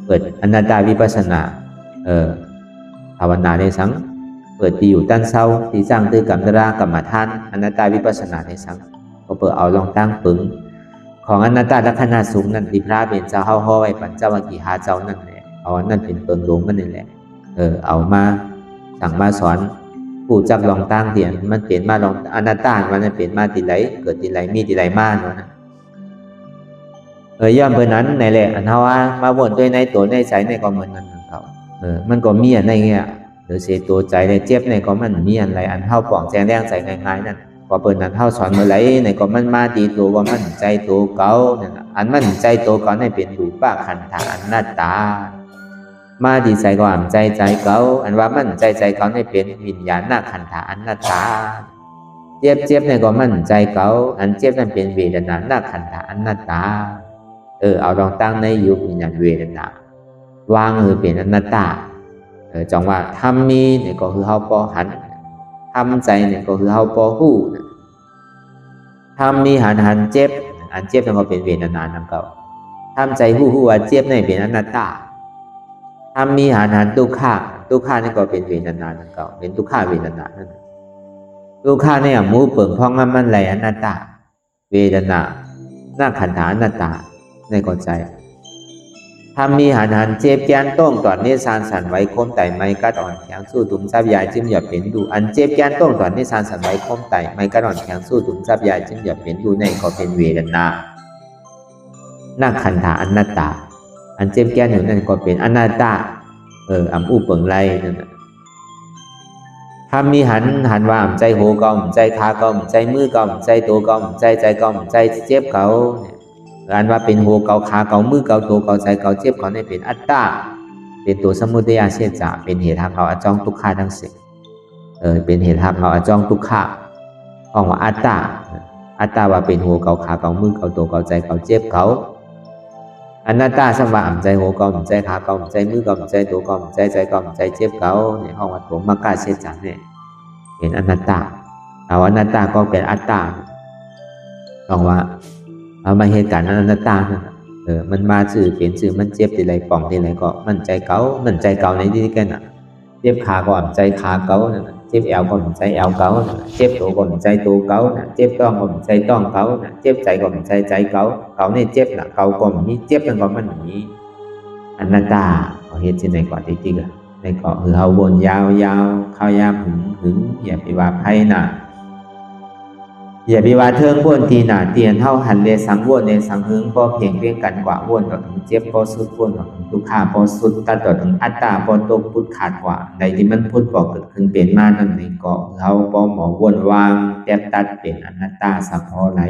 S1: เปิดอนัตตาวิปัสสนาภาวนาในสังเปิดที่อยู่ตั้นเศร้าที่สร้างด้วยกรรมตรากรรมฐานอนัตตาวิปัสสนาในสังก็เปิดเอาลองตั้งปึงของอนัตตาลักษณะสูงนั่นที่พระเป็นเจ้าเฮาห้อไว้ปัญจวัคคีย์5เจ้านั่นแหละเอานั่นเป็นเปิงหลวงมันนี่แหละเอามาสั่งมาสอนผู้จักลองตั้งเตียนมันเปลี่ยนมาลองอนัตตามันเปลี่ยนมาติไหลเกิดติไหลมีติไหลมาเนาะนะย่อมเพื่อนั้นในแหละอันเฮาว่ามาวนด้วยในตัวในใจในก็เหมือนนั้นเขามันก็มีอันในเงี้ยหรือเสียตัวใจในเจ็บในก็มันมีอันไรอันเฮาป่องแจงแรงใจง่ายๆนั่นพอเปิดนั้นเฮาสอนเมื่อไรในก็มันมาตีตัวว่ามันใจตัวเก่านั่นอันมันใจตัวเก่าในเป็นรูปขันธอนัตตามาดีใจก็อ่ำใจเก่าอันว่ามันใจเก่าในเป็นวิญญาณหน้าขันธอนัตตาเจ็บในก็มันใจเก่าอันเจ็บนั่นเป็นเวทนาหน้าขันธอนัตตาเอาลองตั้งในยุควิญญาณเวทนาวางเป็นอนัตตาจังว่าทำมีเนี่ยก็คือเฮาปอหันทำใจเนี่ยก็คือเฮาปอหู้ทำมีหันเจ็บอันเจ็บนั่นก็เป็นเวทนานั่นเก่าทำใจหู้ว่าเจ็บนี่เป็นอนัตตาทำมีหันทุกข์นี่ก็เป็นเวทนานั่นเก่าเป็นทุกขเวทนานั่นทุกข์เนี่ยหมู่เปิ่งพ้องมันไหลอนัตตาเวทนาหน้าขันธอนัตตาในก็ใจทำมีหันเจ็บแกนต้องตอนนี้สารสันไว้คมไตไม่กัดอ่อนแข็งสู้ตุ่มซับยายจิ้มหยาบเป็นดูอันเจ็บแกนต้องตอนนี้สารสันไว้คมไตไม่กัดอ่อนแข็งสู้ตุ่มซับยายจิ้มหยาบเป็นดูในก็เป็นเวทนาหน้าขันธอนัตตาอันเจ็บแกนอยู่นั่นก็เป็นอนัตตาอัมอุปงไรนั่นแหละทำมีหันว่าใจโหกอมใจขาเกอมใจมือเกอมใจตัวเกอมใจเกอมใจเจ็บเขาอันว่าเป็นหัวเกาขาเกามือเกาตัวเกาใจเกาเจ็บเขาในเป็นอัตตาเป็นตัวสมุทัยเสียจะเป็นเหตุทางเขาอจองทุกขาทั้งสิ้นเป็นเหตุทางเขาอจองทุกขาของว่าอัตตาว่าเป็นหัวเกาขาเกามือเกาตัวเกาใจเกาเจ็บเขาอนัตตาสัมว่าใจหัวเกาใจขาเกาใจมือเกาใจตัวเกาใจเกาใจเจ็บเขาเนี่ยห้องวัดผมมากาเสียจะเนี่ยเป็นอนัตตาเอาอนัตตาก็เป็นอัตตาของว่าเอามาเหตุการณ์อนัตตามันมาสื่อเปลี่ยนสื่อมันเจ็บทีไรป่องทีไรก็มันใจเก่าในที่กันเจ็บขาก็ใจขาเก่าเจ็บแอวก็ใจแอวเก่าเจ็บตัวก็ใจตัวเก่าเจ็บต้องก็ใจต้องเก่าเจ็บใจก็ใจเก่าเนี่ยเจ็บเก่าก็มีเจ็บนั่นก็มันมีอนัตตาก็เหตุที่ในเกาะที่ในเกาะคือเฮาวนยาวเข้ายามหึงอย่าไปว่าไพ่น่ะอย่าไปว่าเทิงวนทีหนาเตียนเท่าหันเลสังวนในสังหึงพอเพียงเพียงกันกว่าวนต่อถึงเจ็บพอสุดวนต่อถึงทุกขาพอสุดตัดต่อถึงอัตตาพอตกพุทธขาดกว่าในที่มันพุทธบอกเกิดขึ้นเป็นมานั่นในเกาะเราพอหมอวนวางแทบตัดเป็นอนัตตาสัพพอไหล